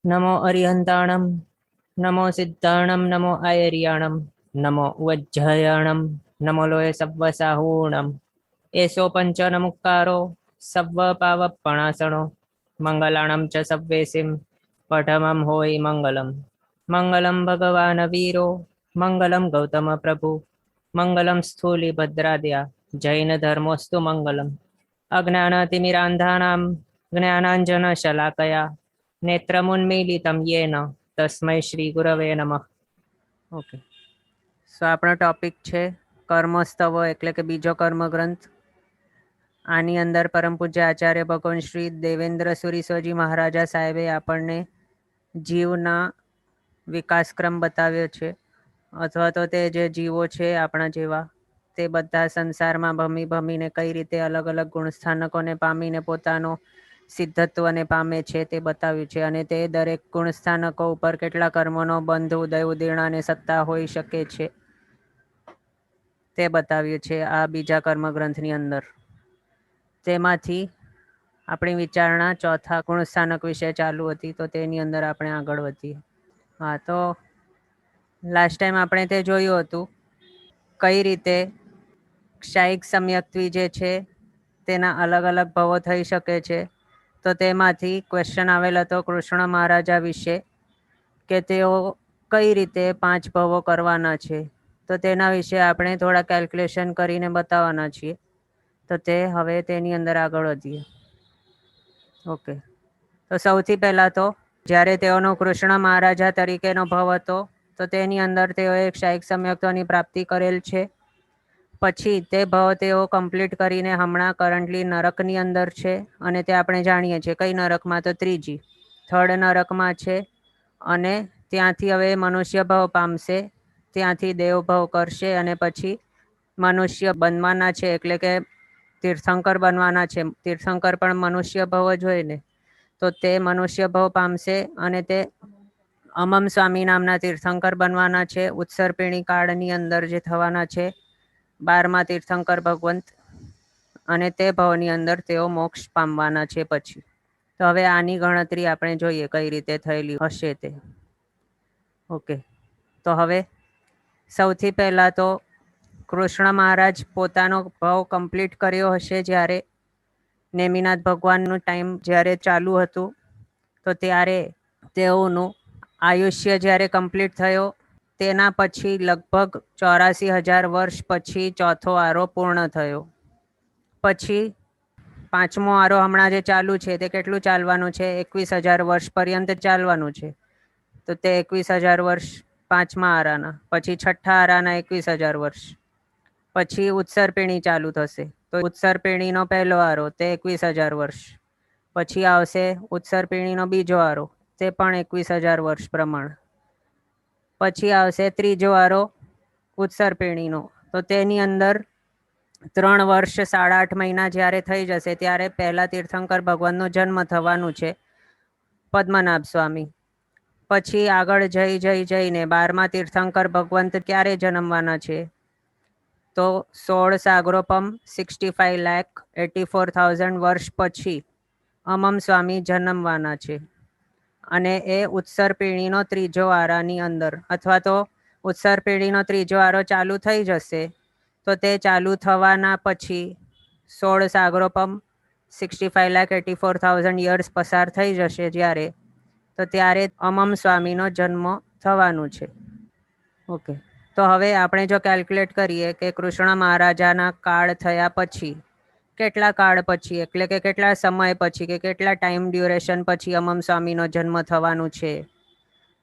नमो अरिहन्ताणं नमो सिद्धाणं नमो आयर्याणं नमो वज्रयाणं नमो लोये सव्वसाहूणम् एषो पञ्चनमुक्कारो सव्वपावपणासनो मङ्गलाणं च सव्वेसिं पठमं होयि मङ्गलम् मङ्गलं भगवान् वीरो मङ्गलं गौतमप्रभु मङ्गलं स्थूलिभद्राद्या जैनधर्मोऽस्तु मङ्गलम् अज्ञानतिमिरान्धानां ज्ञानाञ्जनशलाकया नेत्रमुन्मीलितं येन तस्मै શ્રી ગુરવે નમઃ. ઓકે, સો આપણો ટોપિક છે કર્મસ્તવ એટલે કે બીજો કર્મગ્રંથ. આની અંદર પરમ પૂજ્ય આચાર્ય ભગવાન શ્રી દેવેન્દ્ર સુરીશ્વરજી મહારાજા સાહેબે આપણને જીવના વિકાસક્રમ બતાવ્યો છે, અથવા તો તે જે જીવો છે આપણા જેવા, તે બધા સંસારમાં ભમીને કઈ રીતે અલગ અલગ ગુણ સ્થાનકોને પામીને પોતાનો સિદ્ધત્વને પામે છે તે બતાવ્યું છે. અને તે દરેક ગુણ સ્થાનકો ઉપર કેટલા કર્મોનો બંધ, ઉદય, ઉદીર્ણ અને સત્તા હોઈ શકે છે તે બતાવ્યું છે આ બીજા કર્મગ્રંથની અંદર. તેમાંથી આપણી વિચારણા ચોથા ગુણ સ્થાનક વિશે ચાલુ હતી, તો તેની અંદર આપણે આગળ વધીએ. હા, તો લાસ્ટ ટાઈમ આપણે તે જોયું હતું કઈ રીતે ક્ષાયિક સમ્યક્ત્વી જે છે તેના અલગ અલગ ભવો થઈ શકે છે. તો તેમાંથી ક્વેશ્ચન આવેલ હતો કૃષ્ણ મહારાજા વિશે કે તેઓ કઈ રીતે 5 ભવો કરવાના છે. તો તેના વિશે આપણે થોડા કેલ્ક્યુલેશન કરીને બતાવવાના છીએ. તો તે હવે તેની અંદર આગળ વધીએ. ઓકે, તો સૌથી પહેલાં તો જ્યારે તેઓનો કૃષ્ણ મહારાજા તરીકેનો ભવ હતો તો તેની અંદર તેઓએ ક્ષાયિક સમ્યક્ત્વની પ્રાપ્તિ કરેલ છે. પછી તે ભવ તેઓ કમ્પ્લીટ કરીને હમણાં કરન્ટલી નરકની અંદર છે. અને તે આપણે જાણીએ છીએ કઈ નરકમાં, તો થર્ડ નરકમાં છે. અને ત્યાંથી હવે મનુષ્ય ભવ પામશે, ત્યાંથી દેવ ભવ કરશે અને પછી મનુષ્ય બનવાના છે, એટલે કે તીર્થંકર બનવાના છે. તીર્થંકર પણ મનુષ્ય ભવ જ હોય ને, તો તે મનુષ્ય ભવ પામશે અને તે અમમ સ્વામી નામના તીર્થંકર બનવાના છે ઉત્સર્પિણી કાળની અંદર જે થવાના છે 12મા તીર્થંકર ભગવંત. અને તે ભવની અંદર તેઓ મોક્ષ પામવાના છે પછી. તો હવે આની ગણતરી આપણે જોઈએ કઈ રીતે થયેલી હશે તે. ઓકે, તો હવે સૌથી પહેલાં તો કૃષ્ણ મહારાજ પોતાનો ભવ કમ્પ્લીટ કર્યો હશે જ્યારે નેમિનાથ ભગવાનનું ટાઈમ જ્યારે ચાલુ હતું, તો ત્યારે તેઓનું આયુષ્ય જ્યારે કમ્પ્લીટ થયો તેના પછી લગભગ 84,000 વર્ષ પછી ચોથો આરો પૂર્ણ થયો. પછી 5મો આરો હમણાં જે ચાલુ છે તે કેટલું ચાલવાનું છે? 21,000 વર્ષ પર્યંત ચાલવાનું છે. તો તે 21,000 વર્ષ 5મા આરાના. પછી છઠ્ઠા આરાના 21,000 વર્ષ. પછી ઉત્સર્પિણી ચાલુ થશે, તો ઉત્સર્પિણીનો પહેલો આરો તે 21,000 વર્ષ. પછી આવશે ઉત્સર્પિણીનો બીજો આરો, તે પણ 21,000 વર્ષ પ્રમાણ. પછી આવશે ત્રીજો આરો ઉત્સર્પિણીનો, તો તેની અંદર 3 વર્ષ 8.5 મહિના જ્યારે થઈ જશે ત્યારે પહેલા તીર્થંકર ભગવાનનો જન્મ થવાનું છે, પદ્મનાભ સ્વામી. પછી આગળ જઈને 12મા તીર્થંકર ભગવંત ક્યારે જન્મવાના છે? તો 16 સાગરોપમ 65,84,000 વર્ષ પછી અમમ સ્વામી જન્મવાના છે. અને એ ઉત્સર્પિણીનો ત્રીજો આરાની અંદર, અથવા તો ઉત્સર્પિણીનો ત્રીજો આરો ચાલુ થઈ જશે તો તે ચાલુ થવાના પછી 16 સાગરોપમ 65,84,000 યર્સ પસાર થઈ જશે જ્યારે, તો ત્યારે અમમ સ્વામીનો જન્મ થવાનું છે. ઓકે, તો હવે આપણે જો કેલ્ક્યુલેટ કરીએ કે કૃષ્ણ મહારાજાના કાળ થયા પછી કેટલા કાળ પછી, એટલે કે કેટલા સમય પછી કે કેટલા ટાઈમ ડ્યુરેશન પછી અમમ સ્વામીનો જન્મ થવાનું છે,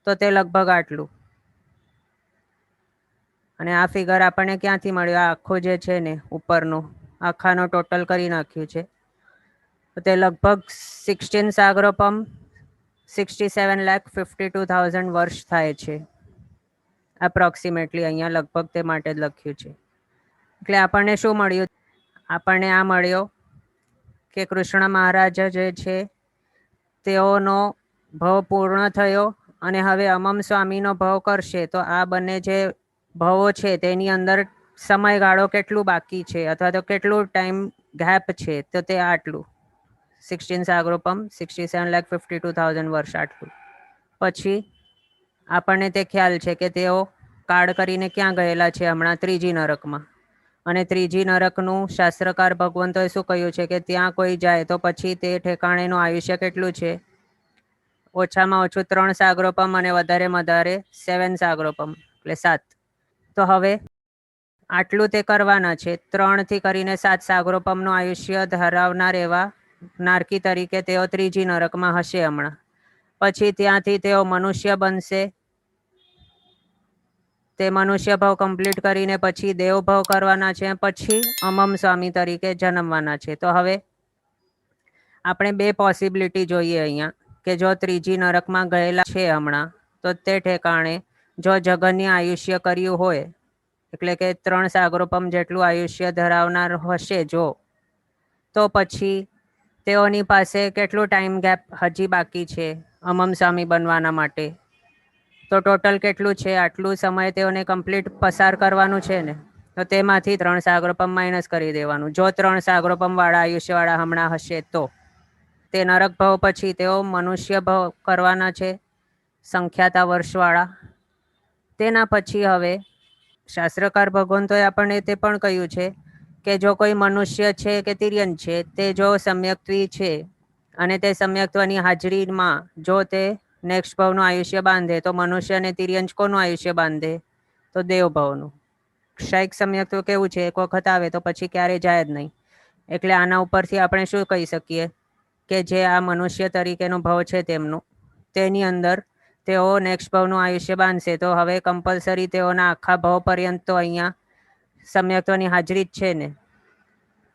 તો તે લગભગ આટલું. અને આ ફિગર આપણને ક્યાંથી મળ્યું? આ આખું જે છે ને ઉપરનું આખાનો ટોટલ કરી નાખ્યું છે, તો તે લગભગ 16 સાગરોપમ 67,52,000 વર્ષ થાય છે એપ્રોક્સિમેટલી. અહીંયા લગભગ તે માટે જ લખ્યું છે. એટલે આપણને શું મળ્યું? આપણને આ મળ્યો કે કૃષ્ણ મહારાજ જે છે તેઓનો ભવ પૂર્ણ થયો અને હવે અમમ સ્વામીનો ભવ કરશે. તો આ બંને જે ભવો છે તેની અંદર સમયગાળો કેટલું બાકી છે, અથવા તો કેટલું ટાઈમ ગેપ છે, તો તે આટલું 16 સાગરોપમ 67,52,000 વર્ષ આટલું. પછી આપણને તે ખ્યાલ છે કે તેઓ કાળ કરીને ક્યાં ગયેલા છે હમણાં ત્રીજી નરકમાં. અને ત્રીજી નરકનું શાસ્ત્રકાર ભગવંતોએ શું કહ્યું છે કે ત્યાં કોઈ જાય તો પછી તે ઠેકાણેનું આયુષ્ય કેટલું છે? ઓછામાં ઓછું 3 સાગરોપમ અને વધારે 7 સાગરોપમ, એટલે 7. તો હવે આટલું તે કરવાના છે. 3 થી કરીને 7 સાગરોપમનું આયુષ્ય ધરાવનાર એવા નારકી તરીકે તેઓ ત્રીજી નરકમાં હશે હમણાં. પછી ત્યાંથી તેઓ મનુષ્ય બનશે. તે મનુષ્ય ભાવ કમ્પ્લીટ કરીને પછી દેવ ભાવ કરવાના છે. પછી અમમ સ્વામી તરીકે જન્મવાના છે. તો હવે આપણે 2 પોસિબિલિટી જોઈએ અહીંયા, કે જો ત્રીજી નરકમાં ગયેલા છે હમણાં, તો તે ઠેકાણે જો જગન્ય આયુષ્ય કર્યું હોય, એટલે કે 3 સાગરોપમ જેટલું આયુષ્ય ધરાવનાર હશે જો, તો પછી તેઓની પાસે કેટલું ટાઈમ ગેપ હજી બાકી છે અમમ સ્વામી બનવાના માટે? તો ટોટલ કેટલું છે? આટલું સમય તેઓને કમ્પ્લીટ પસાર કરવાનું છે ને. તો તેમાંથી 3 સાગરોપમ માઇનસ કરી દેવાનું. જો 3 સાગરોપમ વાળા આયુષ્યવાળા હમણાં હશે તો તે નરક ભાવ પછી તેઓ મનુષ્ય ભાવ કરવાના છે, સંખ્યાતા વર્ષવાળા. તેના પછી હવે શાસ્ત્રકાર ભગવંતોએ આપણને તે પણ કહ્યું છે કે જો કોઈ મનુષ્ય છે કે તિર્યન છે, તે જો સમ્યક્ત્વી છે અને તે સમ્યક્ત્વની હાજરીમાં જો તે નેક્સ્ટ ભાવનું આયુષ્ય બાંધે, તો મનુષ્ય અને તિર્યંશ કોનું આયુષ્ય બાંધે? તો દેવ ભાવનું. ક્ષયિક સમ્યક્ત્વ કેવું છે? એક વખત આવે તો પછી ક્યારે જાય જ નહીં. એટલે આના ઉપરથી આપણે શું કહી શકીએ કે જે આ મનુષ્ય તરીકેનો ભાવ છે તેમનું, તેની અંદર તેઓ નેક્સ્ટ ભાવનું આયુષ્ય બાંધશે. તો હવે કમ્પલસરી તેઓના આખા ભાવ પર્યંત તો અહીંયા સમ્યક્ત્વની હાજરી જ છે ને.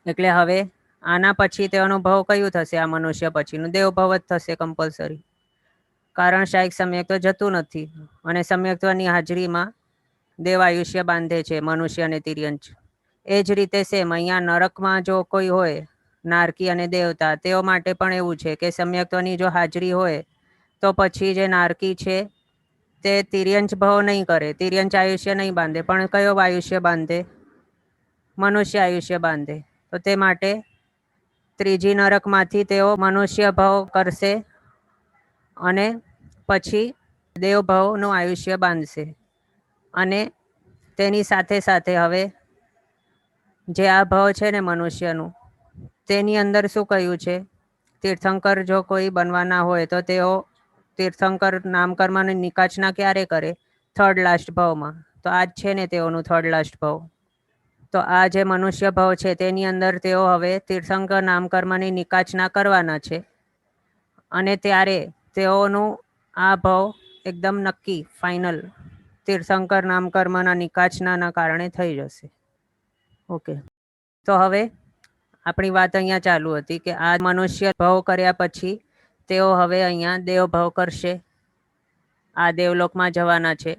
એટલે હવે આના પછી તેઓનું ભાવ કયું થશે? આ મનુષ્ય પછીનું દેવ ભાવ જ થશે કમ્પલસરી. કારણ શાયિક સમ્યક્ત્વ જતું નથી અને સમ્યક્ત્વની હાજરીમાં દેવ આયુષ્ય બાંધે છે મનુષ્ય અને તિર્યંશ. એ જ રીતે સેમ અહીંયા નરકમાં જો કોઈ હોય નારકી અને દેવતા, તેઓ માટે પણ એવું છે કે સમ્યક્ત્વની જો હાજરી હોય તો પછી જે નારકી છે તે તિર્યંશ ભાવ નહીં કરે, તિર્યંશ આયુષ્ય નહીં બાંધે, પણ કયો આયુષ્ય બાંધે? મનુષ્ય આયુષ્ય બાંધે. તો તે માટે ત્રીજી નરકમાંથી તેઓ મનુષ્ય ભાવ કરશે અને પછી દેવ ભાવનું આયુષ્ય બાંધશે. અને તેની સાથે સાથે હવે જે આ ભાવ છે ને મનુષ્યનું, તેની અંદર શું કહ્યું છે? તીર્થંકર જો કોઈ બનવાના હોય તો તેઓ તીર્થંકર નામકર્મની નિકાચના ક્યારે કરે? 3rd લાસ્ટ ભાવમાં. તો આ જ છે ને તેઓનું 3rd લાસ્ટ ભાવ. તો આ જે મનુષ્ય ભાવ છે તેની અંદર તેઓ હવે તીર્થંકર નામકર્મની નિકાચના કરવાના છે. અને ત્યારે તેઓનું આ ભાવ એકદમ નક્કી, ફાઇનલ તીર્થંકર નામકર્મના નિકાચનાના કારણે થઈ જશે. ઓકે, તો હવે આપણી વાત અહીંયા ચાલુ હતી કે આ મનુષ્ય ભાવ કર્યા પછી તેઓ હવે અહીંયા દેવ ભાવ કરશે. આ દેવલોકમાં જવાના છે.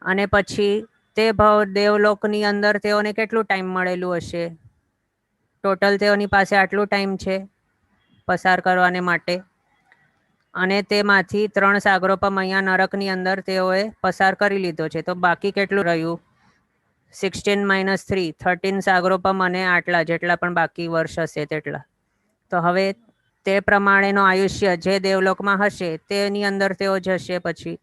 અને પછી તે ભાવ દેવલોકની અંદર તેઓને કેટલું ટાઈમ મળેલું હશે? ટોટલ તેઓની પાસે આટલું ટાઈમ છે પસાર કરવાને માટે. અને તેમાંથી 3 સાગરોપમ અહીંયા નરકની અંદર તેઓએ પસાર કરી લીધો છે. તો બાકી કેટલું રહ્યું? 16 - 3, 13 સાગરોપમ અને આટલા જેટલા પણ બાકી વર્ષ હશે તેટલા. તો હવે તે પ્રમાણેનો આયુષ્ય જે દેવલોકમાં હશે તેની અંદર તેઓ જશે પછી.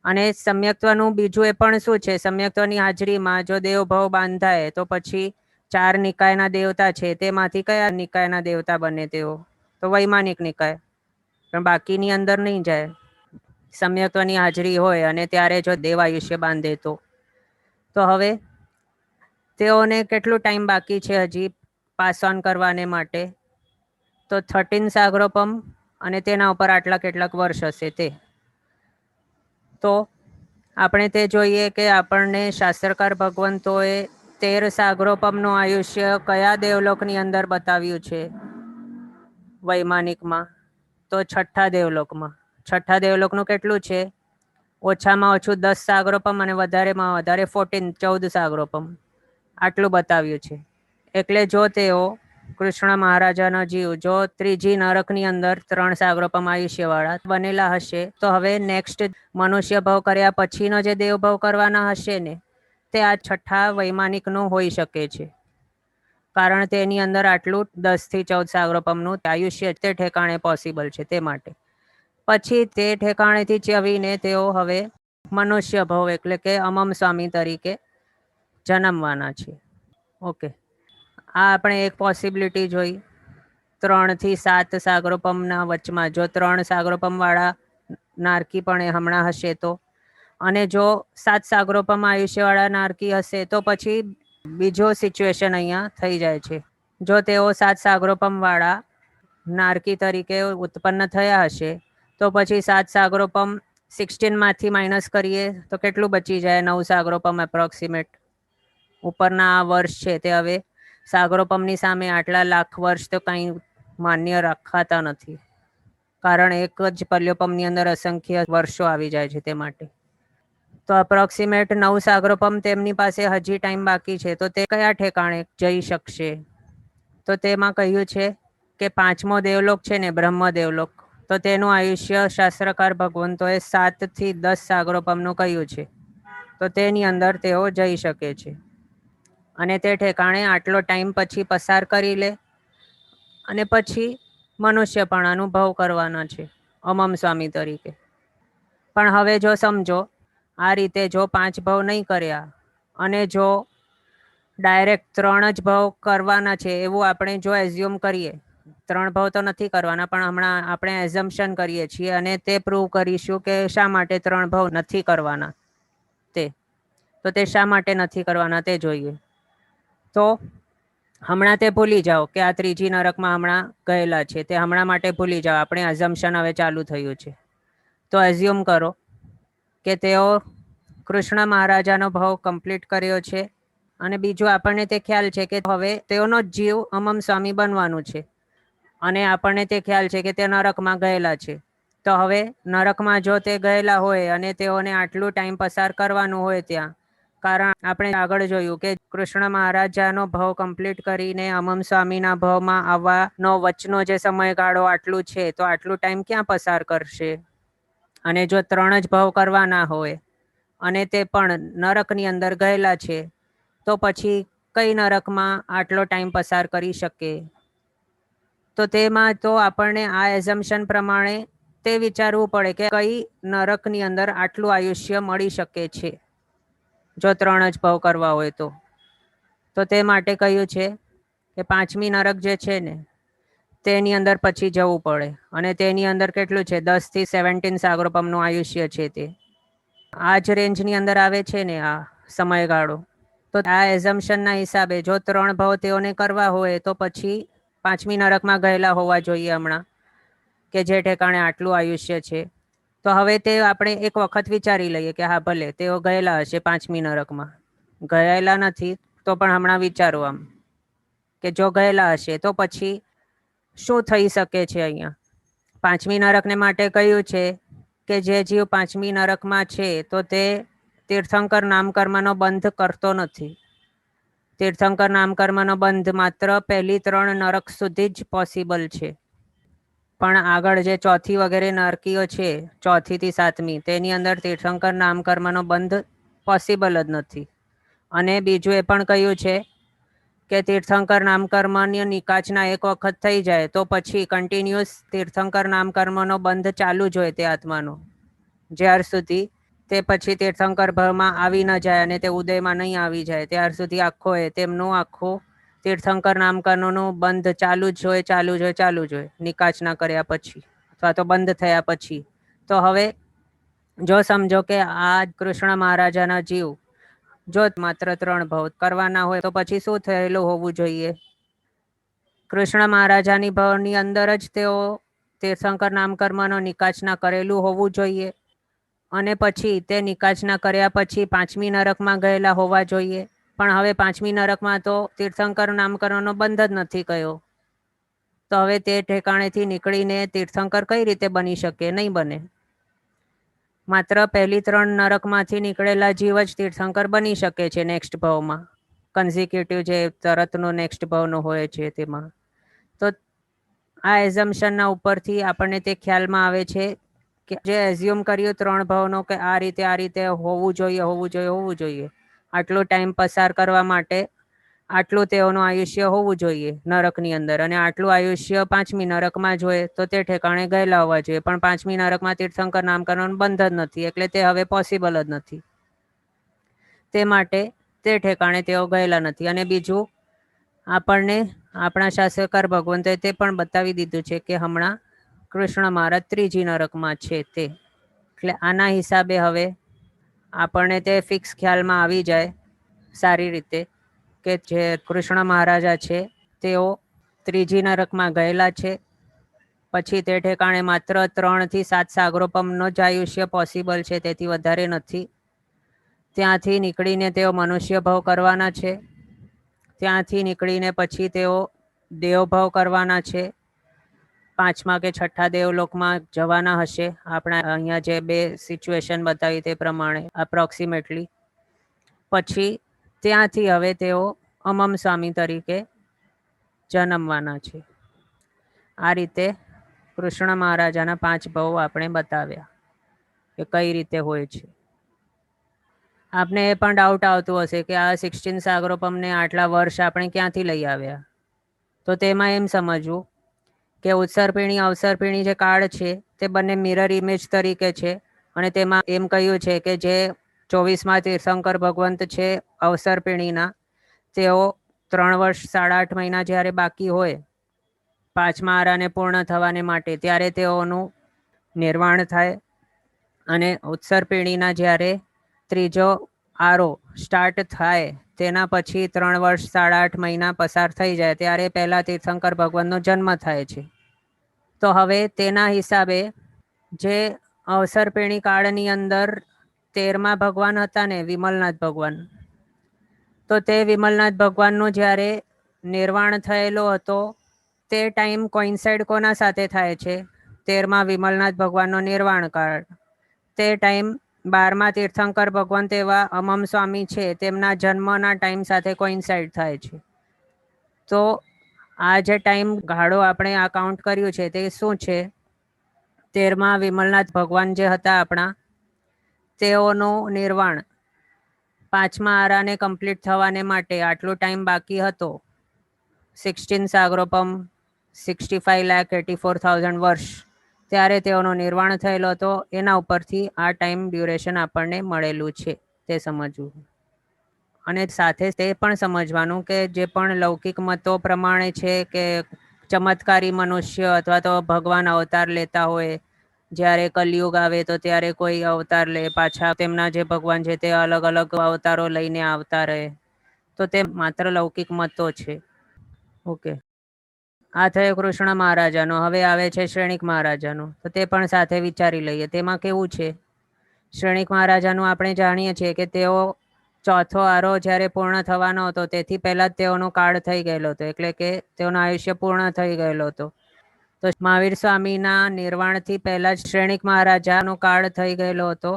અને સમ્યક્ત્વનું બીજું એ પણ શું છે? સમ્યક્ત્વની હાજરીમાં જો દેવ ભાવ બાંધાય તો પછી 4 નિકાયના દેવતા છે તેમાંથી કયા નિકાયના દેવતા બને તેઓ? તો વૈમાનિક નિકાય. પણ બાકીની અંદર નહીં જાય. સમ્યક્ત્વની હાજરી હોય અને ત્યારે જો દેવ આયુષ્ય બાંધે તો હવે તેઓને કેટલું ટાઈમ બાકી છે હજી પાસ ઓન કરવાને માટે? તો 13 સાગરોપમ અને તેના ઉપર આટલા કેટલાક વર્ષ હશે તે. તો આપણે તે જોઈએ કે આપણને શાસ્ત્રકાર ભગવંતોએ 13 સાગરોપમનું આયુષ્ય કયા દેવલોકની અંદર બતાવ્યું છે? વૈમાનિકમાં. તો 6ઠ્ઠા દેવલોકમાં. 6ઠ્ઠા દેવલોકનું કેટલું છે? ઓછામાં ઓછું 10 સાગરોપમ અને વધારેમાં વધારે 14 સાગરોપમ. આટલું બતાવ્યું છે. એટલે જો તેઓ કૃષ્ણ મહારાજાનો જીવ જો ત્રીજી નરકની અંદર 3 સાગરોપમ આયુષ્યવાળા બનેલા હશે, તો હવે નેક્સ્ટ મનુષ્ય ભાવ કર્યા પછીનો જે દેવ ભાવ કરવાના હશે ને, તે આ 6ઠ્ઠા વૈમાનિકનું હોઈ શકે છે. કારણ તેની અંદર આટલું 10 થી 14 સાગરોપમનું આયુષ્ય તે ઠેકાણે પોસિબલ છે તે માટે. પછી તે ઠેકાણેથી ચ્યવીને તેઓ હવે મનુષ્ય ભવ એટલે કે અમમ સ્વામી તરીકે જન્મવાના છે. ઓકે, આ આપણે એક પોસિબિલિટી જોઈ. 3 થી 7 સાગરોપમના વચમાં જો 3 સાગરોપમ વાળા નારકી પણ હમણાં હશે તો, અને જો 7 સાગરોપમ આયુષ્ય વાળા નારકી હશે તો પછી બીજો સિચ્યુએશન અહીંયા થઈ જાય છે. જો તેઓ 7 સાગરોપમ વાળા નારકી તરીકે ઉત્પન્ન થયા હશે તો પછી 7 સાગરોપમ 16 માંથી માઇનસ કરીએ તો કેટલું બચી જાય? 9 સાગરોપમ એપ્રોક્સિમેટ. ઉપરના આ વર્ષ છે તે હવે સાગરોપમની સામે આટલા લાખ વર્ષ તો કંઈ માન્ય રખાતા નથી, કારણ એક જ પલ્યોપમની અંદર અસંખ્ય વર્ષો આવી જાય છે. તે માટે તો અપ્રોક્સિમેટ 9 સાગરોપમ તેમની પાસે હજી ટાઈમ બાકી છે. તો તે કયા ઠેકાણે જઈ શકશે? તો તેમાં કહ્યું છે કે 5મો દેવલોક છે ને, બ્રહ્મ દેવલોક, તો તેનું આયુષ્ય શાસ્ત્રકાર ભગવંતોએ 7 થી 10 સાગરોપમનું કહ્યું છે. તો તેની અંદર તેઓ જઈ શકે છે અને તે ઠેકાણે આટલો ટાઈમ પછી પસાર કરી લે અને પછી મનુષ્ય પણ અનુભવ કરવાના છે અમમ સ્વામી તરીકે. પણ હવે જો સમજો, આ રીતે જો 5 ભાવ નહીં કર્યા અને જો ડાયરેક્ટ 3 જ ભાવ કરવાના છે એવું આપણે જો એઝ્યુમ કરીએ, 3 ભાવ તો નથી કરવાના પણ હમણાં આપણે એઝમ્પશન કરીએ છીએ અને તે પ્રૂવ કરીશું કે શા માટે 3 ભાવ નથી કરવાના. તો તે શા માટે નથી કરવાના તે જોઈએ. તો હમણાં તે ભૂલી જાઓ કે આ ત્રીજી નરકમાં હમણાં ગયેલા છે, તે હમણાં માટે ભૂલી જાઓ. આપણે એઝમ્પશન હવે ચાલુ થયું છે. તો એઝ્યુમ કરો કે તેઓ કૃષ્ણ મહારાજાનો ભાવ કમ્પ્લીટ કર્યો છે અને બીજું આપણને તે ખ્યાલ છે કે હવે તેઓનો જીવ અમમ સ્વામી બનવાનું છે અને આપણને તે ખ્યાલ છે કે તે નરકમાં ગયેલા છે. તો હવે નરકમાં જો તે ગયેલા હોય અને તેઓને આટલું ટાઈમ પસાર કરવાનું હોય ત્યાં, કારણ આપણે આગળ જોયું કે કૃષ્ણ મહારાજાનો ભાવ કમ્પ્લીટ કરીને અમમ સ્વામીના ભાવમાં આવવાનો વચનો જે સમયગાળો આટલું છે, તો આટલું ટાઈમ ક્યાં પસાર કરશે? અને જો 3 જ ભાવ કરવાના હોય અને તે પણ નરકની અંદર ગયેલા છે, તો પછી કઈ નરકમાં આટલો ટાઈમ પસાર કરી શકે? તો તેમાં તો આપણને આ એઝમ્પશન પ્રમાણે તે વિચારવું પડે કે કઈ નરકની અંદર આટલું આયુષ્ય મળી શકે છે જો 3 જ ભાવ કરવા હોય તો. તો તે માટે કહ્યું છે કે 5મી નરક જે છે ને તેની અંદર પછી જવું પડે અને તેની અંદર કેટલું છે? 10 થી 17 સાગરોપમનું આયુષ્ય છે. તે આ જ રેન્જની અંદર આવે છે ને આ સમયગાળો. તો આ એઝમ્પશનના હિસાબે જો 3 ભાવ તેઓને કરવા હોય તો પછી 5મી નરકમાં ગયેલા હોવા જોઈએ હમણાં, કે જે ઠેકાણે આટલું આયુષ્ય છે. તો હવે તે આપણે એક વખત વિચારી લઈએ કે હા ભલે તેઓ ગયેલા હશે 5મી નરકમાં. ગયેલા નથી તો પણ હમણાં વિચારો આમ કે જો ગયેલા હશે તો પછી શું થઈ શકે છે અહીંયા? 5મી નરકને માટે કહ્યું છે કે જે જીવ 5મી નરકમાં છે તો તે તીર્થંકર નામકર્મનો બંધ કરતો નથી. તીર્થંકર નામકર્મનો બંધ માત્ર પહેલી 3 નરક સુધી જ પોસિબલ છે. પણ આગળ જે 4થી વગેરે નરકીઓ છે, 4થી થી 7મી, તેની અંદર તીર્થંકર નામકર્મનો બંધ પોસિબલ જ નથી. અને બીજું એ પણ કહ્યું છે કે તીર્થંકર નામકર્મની નિકાચના એક વખત થઈ જાય તો પછી કન્ટિન્યુઅસ તીર્થંકર નામકર્મનો બંધ ચાલુ જ હોય તે આત્માનો, જ્યાર સુધી તે પછી તીર્થંકર ભાવમાં આવી ન જાય અને તે ઉદયમાં નહીં આવી જાય ત્યાર સુધી આખો તેમનું આખું તીર્થંકર નામકર્મનું બંધ ચાલુ જ હોય, ચાલુ જ હોય, ચાલુ જ હોય, નિકાચના કર્યા પછી અથવા તો બંધ થયા પછી. તો હવે જો સમજો કે આ કૃષ્ણ મહારાજાના જીવ જો માત્ર 3 ભાવ કરવાના હોય તો પછી શું થયેલું હોવું જોઈએ? કૃષ્ણ મહારાજાની ભાવની અંદર જ તેઓ તીર્થંકર નામકર્મનો નિકાચના કરેલું હોવું જોઈએ અને પછી તે નિકાચના કર્યા પછી 5મી નરકમાં ગયેલા હોવા જોઈએ. પણ હવે 5મી નરકમાં તો તીર્થંકર નામકર્મનો બંધ જ નથી કયો. તો હવે તે ઠેકાણેથી નીકળીને તીર્થંકર કઈ રીતે બની શકે? નહીં બને. માત્ર પહેલી 3 નરકમાંથી નીકળેલા જીવ જ તીર્થંકર બની શકે છે નેક્સ્ટ ભાવમાં, કન્ઝિક્યુટિવ જે તરતનો નેક્સ્ટ ભાવનો હોય છે તેમાં. તો આ એઝમ્પશનના ઉપરથી આપણને તે ખ્યાલમાં આવે છે કે જે એઝ્યુમ કર્યું 3 ભાવનો કે આ રીતે હોવું જોઈએ, હોવું જોઈએ, હોવું જોઈએ, આટલો ટાઈમ પસાર કરવા માટે આટલું તેઓનું આયુષ્ય હોવું જોઈએ નરકની અંદર, અને આટલું આયુષ્ય 5મી નરકમાં જોઈએ તો તે ઠેકાણે ગયેલા હોવા જોઈએ, પણ 5મી નરકમાં તીર્થંકર નામ કરવાનું બંધ જ નથી, એટલે તે હવે પોસિબલ જ નથી. તે માટે તે ઠેકાણે તેઓ ગયેલા નથી. અને બીજું, આપણને આપણા શાસ્ત્રકાર ભગવંતોએ તે પણ બતાવી દીધું છે કે હમણાં કૃષ્ણ મહારાજ 3જી નરકમાં છે તે. એટલે આના હિસાબે હવે આપણને તે ફિક્સ ખ્યાલમાં આવી જાય સારી રીતે કે જે કૃષ્ણ મહારાજા છે તેઓ 3જી નરકમાં ગયેલા છે. પછી તે ઠેકાણે માત્ર 3 થી 7 સાગરોપમનો જ આયુષ્ય પોસિબલ છે, તેથી વધારે નથી. ત્યાંથી નીકળીને તેઓ મનુષ્ય ભાવ કરવાના છે. ત્યાંથી નીકળીને પછી તેઓ દેવભાવ કરવાના છે. 5મા કે 6ઠ્ઠા દેવલોકમાં જવાના હશે, આપણા અહીંયા જે 2 સિચ્યુએશન બતાવી તે પ્રમાણે અપ્રોક્સિમેટલી. પછી ત્યાંથી હવે તેઓ અમમ સ્વામી તરીકે જન્મવાના છે. આ રીતે કૃષ્ણ મહારાજાના 5 ભાવ આપણે બતાવ્યા કે કઈ રીતે હોય છે. આપને એ પણ ડાઉટ આવતું હશે કે આ 16 સાગરોપમને આટલા વર્ષ આપણે ક્યાંથી લઈ આવ્યા? તો તેમાં એમ સમજવું કે ઉત્સર્પિણી અવસર્પિણી જે કાળ છે તે બંને મિરર ઇમેજ તરીકે છે. અને તેમાં એમ કહ્યું છે કે જે 24મા તીર્થંકર ભગવંત છે અવસર્પિણીના, તેઓ 3 વર્ષ 8.5 મહિના જ્યારે બાકી હોય 5મા આરાને પૂર્ણ થવાને માટે, ત્યારે તેઓનું નિર્વાણ થાય. અને ઉત્સર્પિણીના જ્યારે 3જો આરો સ્ટાર્ટ થાય તેના પછી 3 વર્ષ 8.5 મહિના પસાર થઈ જાય ત્યારે પહેલા તીર્થંકર ભગવાનનો જન્મ થાય છે. તો હવે તેના હિસાબે જે અવસર્પિણી કાળની અંદર 13મા ભગવાન હતા ને, વિમલનાથ ભગવાન, તો તે વિમલનાથ ભગવાનનું જ્યારે નિર્વાણ થયેલો હતો તે ટાઈમ કોઇન્સાઇડ કોના સાથે થાય છે? 13મા વિમલનાથ ભગવાનનો નિર્વાણ કાળ. તે ટાઈમ 12મા તીર્થંકર ભગવંત એવા અમમ સ્વામી છે તેમના જન્મના ટાઈમ સાથે કોઇન્સાઇડ થાય છે. તો આ જે ટાઈમ ગાળો આપણે આ કાઉન્ટ કર્યું છે તે શું છે? 13મા વિમલનાથ ભગવાન જે હતા આપણા, તેઓનું નિર્વાણ 5મા આરાને કમ્પ્લીટ થવાને માટે આટલો ટાઈમ બાકી હતો. 16 સાગરોપમ 65,84,000 વર્ષ, ત્યારે તેઓનો નિર્વાણ થયેલો હતો. એના ઉપરથી આ ટાઈમ ડ્યુરેશન આપણને મળેલું છે તે સમજવું. અને સાથે તે પણ સમજવાનું કે જે પણ લૌકિક મતો પ્રમાણે છે કે ચમત્કારી મનુષ્ય અથવા તો ભગવાન અવતાર લેતા હોય, જ્યારે કલયુગ આવે તો ત્યારે કોઈ અવતાર લે, પાછા તેમના જે ભગવાન છે તે અલગ અલગ અવતારો લઈને આવતા રહે, તો તે માત્ર લૌકિક મતો છે. ઓકે, આ થયો કૃષ્ણ મહારાજાનો. હવે આવે છે શ્રેણિક મહારાજાનો, તો તે પણ સાથે વિચારી લઈએ. તેમાં કેવું છે, શ્રેણિક મહારાજાનું આપણે જાણીએ છીએ કે તેઓ 4થો આરો જ્યારે પૂર્ણ થવાનો હતો તેથી પહેલા જ તેઓનો કાળ થઈ ગયેલો હતો, એટલે કે તેઓનું આયુષ્ય પૂર્ણ થઈ ગયેલો હતો. તો મહાવીર સ્વામીના નિર્વાણથી પહેલા જ શ્રેણિક મહારાજાનો કાળ થઈ ગયેલો હતો.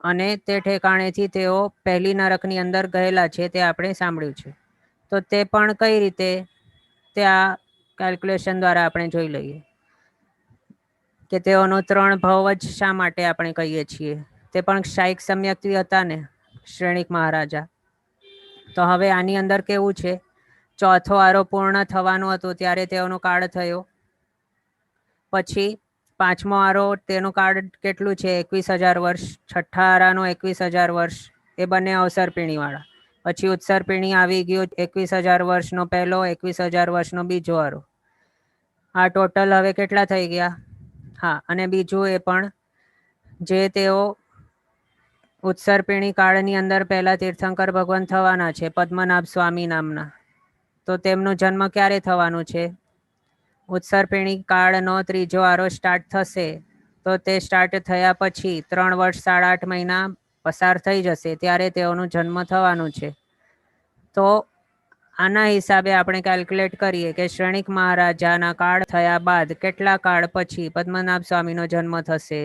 અને તે ઠેકાણેથી તેઓ પહેલી નરકની અંદર ગયેલા છે તે આપણે સાંભળ્યું છે. તો તે પણ કઈ રીતે, તે આ કેલ્ક્યુલેશન દ્વારા આપણે જોઈ લઈએ કે તેઓનો 3 ભાવ જ શા માટે આપણે કહીએ છીએ. તે પણ શાયિક સમ્યક્તિ હતા ને શ્રેણિક મહારાજા. તો હવે આની અંદર કેવું છે, 4થો આરો પૂર્ણ થવાનું હતું ત્યારે તેઓનો કાળ થયો. પછી 5મો આરો, તેનું કાળ કેટલું છે? 21,000 વર્ષ. 6ઠ્ઠા આરાનો 21,000 વર્ષ, એ બંને અવસર્પિણી વાળા. પછી ઉત્સર્પિણી આવી ગયું 21,000 વર્ષનો પહેલો, 21,000 વર્ષનો બીજો આરો. આ ટોટલ હવે કેટલા થઈ ગયા? હા, અને બીજું એ પણ, જે તેઓ ઉત્સર્પિણી કાળની અંદર પહેલા તીર્થંકર ભગવાન થવાના છે પદ્મનાભ સ્વામી નામના, તો તેમનો જન્મ ક્યારે થવાનું છે? ઉત્સર્પિણી કાળનો 3જો આરો સ્ટાર્ટ થશે, તો તે સ્ટાર્ટ થયા પછી 3 વર્ષ 8.5 મહિના પસાર થઈ જશે ત્યારે તેઓનું જન્મ થવાનું છે. તો આના હિસાબે આપણે કેલ્ક્યુલેટ કરીએ કે શ્રેણિક મહારાજાના કાળ થયા બાદ કેટલા કાળ પછી પદ્મનાભ સ્વામીનો જન્મ થશે.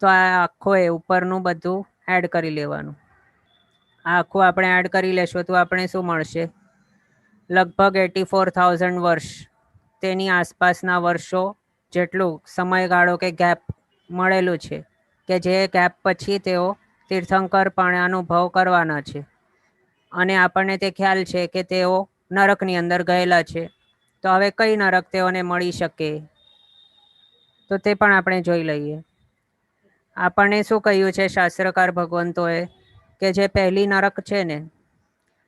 તો આ આખો એ ઉપરનું બધું એડ કરી લેવાનું. આ આખું આપણે એડ કરી લેશું તો આપણે શું મળશે? લગભગ 84,000 વર્ષ, તેની આસપાસના વર્ષો જેટલું સમયગાળો કે ગેપ મળેલું છે, કે જે ગેપ પછી તેઓ તીર્થંકર પણ અનુભવ કરવાના છે. અને આપણને તે ખ્યાલ છે કે તેઓ નરકની અંદર ગયેલા છે. તો હવે કઈ નરક તેઓને મળી શકે, તો તે પણ આપણે જોઈ લઈએ. આપણને શું કહ્યું છે શાસ્ત્રકાર ભગવંતોએ, કે જે પહેલી નરક છે ને,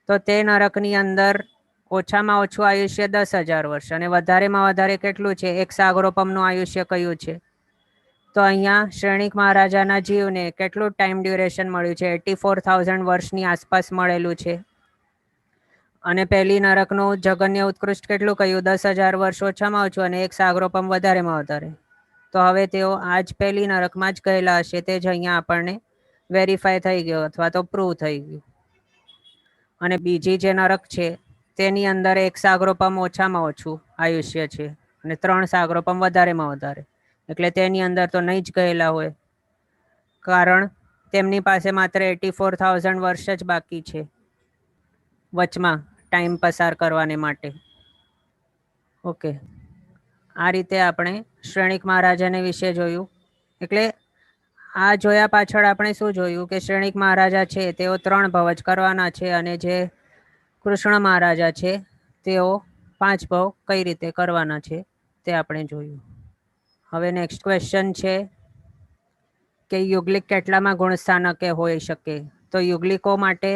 તો તે નરકની અંદર ઓછામાં ઓછું આયુષ્ય 10,000 વર્ષ અને વધારેમાં વધારે કેટલું છે, એક સાગરોપમનું આયુષ્ય કયું છે. તો અહીંયા શ્રેણિક મહારાજાના જીવને કેટલું ટાઈમ ડ્યુરેશન મળ્યું છે, 84,000 વર્ષની આસપાસ મળેલું છે. અને પહેલી નરકનું જગન્ય ઉત્કૃષ્ટ કેટલું કહ્યું, 10,000 વર્ષ ઓછામાં ઓછું અને એક સાગરોપમ વધારેમાં વધારે. તો હવે તેઓ આજ પહેલી નરકમાં જ ગયેલા હશે, તે જ અહીંયા આપણને વેરીફાય થઈ ગયો અથવા તો પ્રૂવ થઈ ગયું. અને બીજી જે નરક છે તેની અંદર એક સાગરોપમ ઓછામાં ઓછું આયુષ્ય છે અને 3 સાગરોપમ વધારેમાં વધારે, એટલે તેની અંદર તો નહીં જ ગયેલા હોય, કારણ તેમની પાસે માત્ર 84,000 વર્ષ જ બાકી છે વચમાં ટાઈમ પસાર કરવાને માટે. ઓકે, આ રીતે આપણે શ્રેણિક મહારાજાને વિશે જોયું. એટલે આ જોયા પાછળ આપણે શું જોયું કે શ્રેણિક મહારાજા છે તેઓ 3 ભવ જ કરવાના છે, અને જે કૃષ્ણ મહારાજા છે તેઓ 5 ભવ કઈ રીતે કરવાના છે તે આપણે જોયું. હવે નેક્સ્ટ ક્વેશ્ચન છે કે યુગલિક કેટલામાં ગુણસ્થાનકે હોઈ શકે. તો યુગલિકો માટે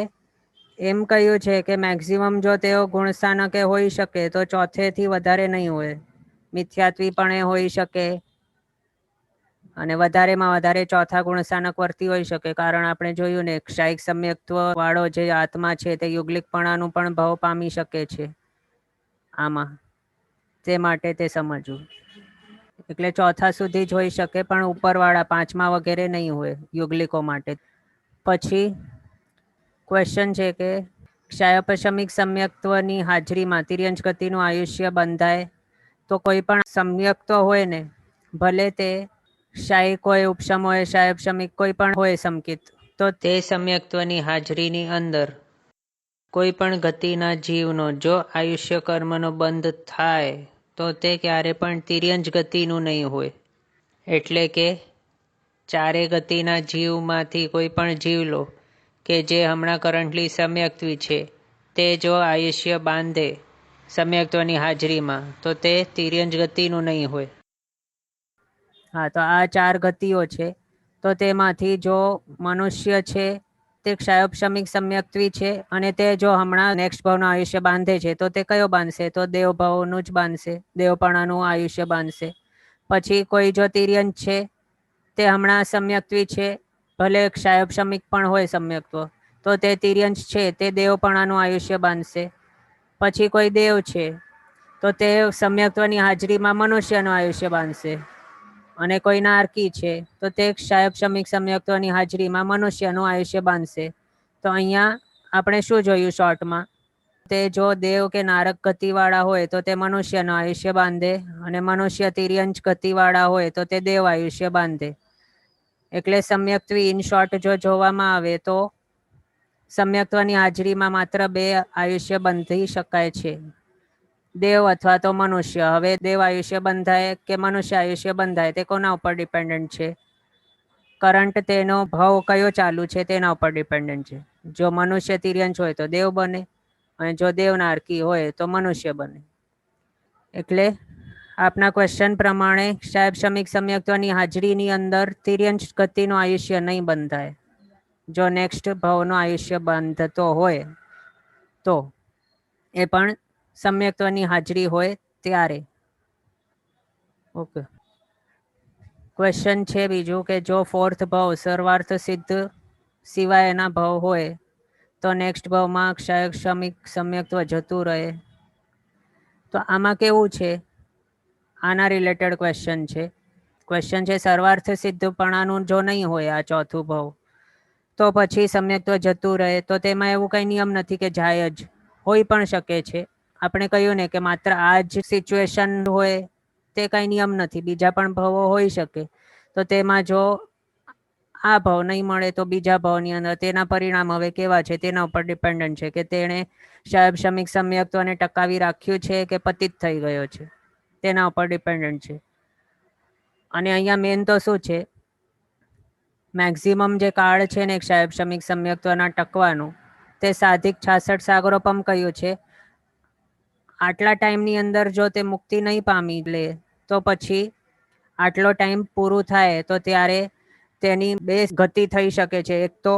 એમ કહ્યું છે કે મેક્સિમમ જો તેઓ ગુણસ્થાનકે હોઈ શકે તો 4થી વધારે નહીં હોય. મિથ્યાત્વી પણ એ હોઈ શકે અને વધારેમાં વધારે 4થા ગુણસ્થાનક વર્તી હોઈ શકે, કારણ આપણે જોયું ને ક્ષાયિક સમ્યક્ત્વ વાળો જે આત્મા છે તે યુગલિકપણાનું પણ ભાવ પામી શકે છે આમાં, તે માટે તે સમજવું. એટલે 4થા સુધી જ હોઈ શકે, પણ ઉપરવાળા 5મા વગેરે નહીં હોય યુગલિકો માટે. પછી ક્વેશ્ચન છે કે ક્ષાયોપશમિક સમ્યક્ત્વની હાજરીમાં તિર્યંચ ગતિનું આયુષ્ય બંધાય. તો કોઈ પણ સમ્યક્ત્વ હોય ને, ભલે તે ક્ષાયિક હોય, ઉપશમ હોય, ક્ષાયોપશમિક કોઈ પણ હોય સંકિત, તો તે સમ્યક્ત્વની હાજરીની અંદર કોઈ પણ ગતિના જીવનો જો આયુષ્ય કર્મનો બંધ થાય તો તે ક્યારે પણ તિર્યંચ ગતિનું નહીં હોય. એટલે કે 4 ગતિના જીવમાંથી કોઈ પણ જીવ લો કે જે હમણાં કરન્ટલી સમ્યક્ત્વી છે, તે જો આયુષ્ય બાંધે સમ્યક્ત્વની હાજરીમાં તો તે તિર્યંચ ગતિનું નહીં હોય. હા, તો આ 4 ગતિઓ છે. તો તેમાંથી જો મનુષ્ય છે તે ક્ષાયોપશમિક સમ્યક્ત્વી છે, અને તે જો હમણાં નેક્સ્ટ ભાવનું આયુષ્ય બાંધે છે તો તે કયો બાંધશે, તો દેવ ભાવનું જ બાંધશે, દેવપણાનું આયુષ્ય બાંધશે. પછી કોઈ જો તિર્યંચ છે તે હમણાં સમ્યક્ત્વી છે, ભલે ક્ષાયોપશમિક પણ હોય સમ્યક્ત્વ, તો તે તિર્યંચ છે તે દેવપણાનું આયુષ્ય બાંધશે. પછી કોઈ દેવ છે તો તે સમ્યક્ત્વની હાજરીમાં મનુષ્યનું આયુષ્ય બાંધશે. અને કોઈ નારકી છે તો તે ક્ષાયોપશમિક સમ્યક્ત્વની હાજરીમાં મનુષ્યનું આયુષ્ય બાંધશે. તો અહીંયા આપણે શું જોયું શોર્ટમાં, તે જો દેવ કે નારક ગતિવાળા હોય તો તે મનુષ્યનું આયુષ્ય બાંધે, અને મનુષ્ય તિર્યંચ ગતિવાળા હોય તો તે દેવ આયુષ્ય બાંધે. એટલે સમ્યક્ત્વી ઇન શોર્ટ જો જોવામાં આવે તો સમ્યક્ત્વની હાજરીમાં માત્ર 2 આયુષ્ય બંધી શકાય છે, દેવ અથવા તો મનુષ્ય. હવે દેવ આયુષ્ય બંધાય કે મનુષ્ય આયુષ્ય બંધાય તે કોના ઉપર ડિપેન્ડન્ટ છે, કરંટ તેનો ભાવ કયો ચાલુ છે તેના ઉપર ડિપેન્ડન્ટ છે. જો મનુષ્ય તિર્યંચ હોય તો દેવ બને, અને જો દેવ નારકી હોય તો મનુષ્ય બને. એટલે આપના ક્વેશ્ચન પ્રમાણે ક્ષાયોપશમિક સમ્યક્ત્વની હાજરીની અંદર તિર્યંચ ગતિનું આયુષ્ય નહીં બંધાય. જો નેક્સ્ટ ભાવનો આયુષ્ય બાંધતો હોય તો એ પણ સમ્યક્ત્વની હાજરી હોય ત્યારે. ઓકે, ક્વેશ્ચન છે બીજું કે જો 4th ભાવ સર્વાર્થ સિદ્ધ સિવાયના ભાવ હોય તો નેક્સ્ટ ભાવમાં ક્ષાયોપશમિક સમ્યક્ત્વ જતું રહે. તો આમાં કેવું છે, આના રિલેટેડ ક્વેશ્ચન છે. ક્વેશ્ચન છે સર્વાર્થ સિદ્ધપણાનું જો નહીં હોય આ 4થું ભાવ, તો પછી સમ્યક્ત્વ જતું રહે. તો તેમાં એવું કંઈ નિયમ નથી કે જાય જ, હોઈ પણ શકે છે. આપણે કહ્યું ને કે માત્ર આ જ સિચ્યુએશન હોય તે કંઈ નિયમ નથી, બીજા પણ ભાવો હોઈ શકે. તો તેમાં જો આ ભાવ નહીં મળે તો બીજા ભાવની અંદર તેના પરિણામ હવે કેવા છે તેના ઉપર ડિપેન્ડન્ટ છે, કે તેણે ક્ષાયોપશમિક સમ્યક્ત્વને ટકાવી રાખ્યું છે કે પતિત થઈ ગયો છે, તેના ઉપર ડિપેન્ડન્ટ છે. અને અહીંયા મેન તો શું છે, મેક્સિમમ જે કાળ છે ને ક્ષાયોપશમિક સમ્યક્ત્વના ટકવાનું, તે સાધિક 66 સાગરોપમ કહ્યું છે. આટલા ટાઈમની અંદર જો તે મુક્તિ નહીં પામી લે તો પછી આટલો ટાઈમ પૂરું થાય તો ત્યારે તેની બે ગતિ થઈ શકે છે. એક તો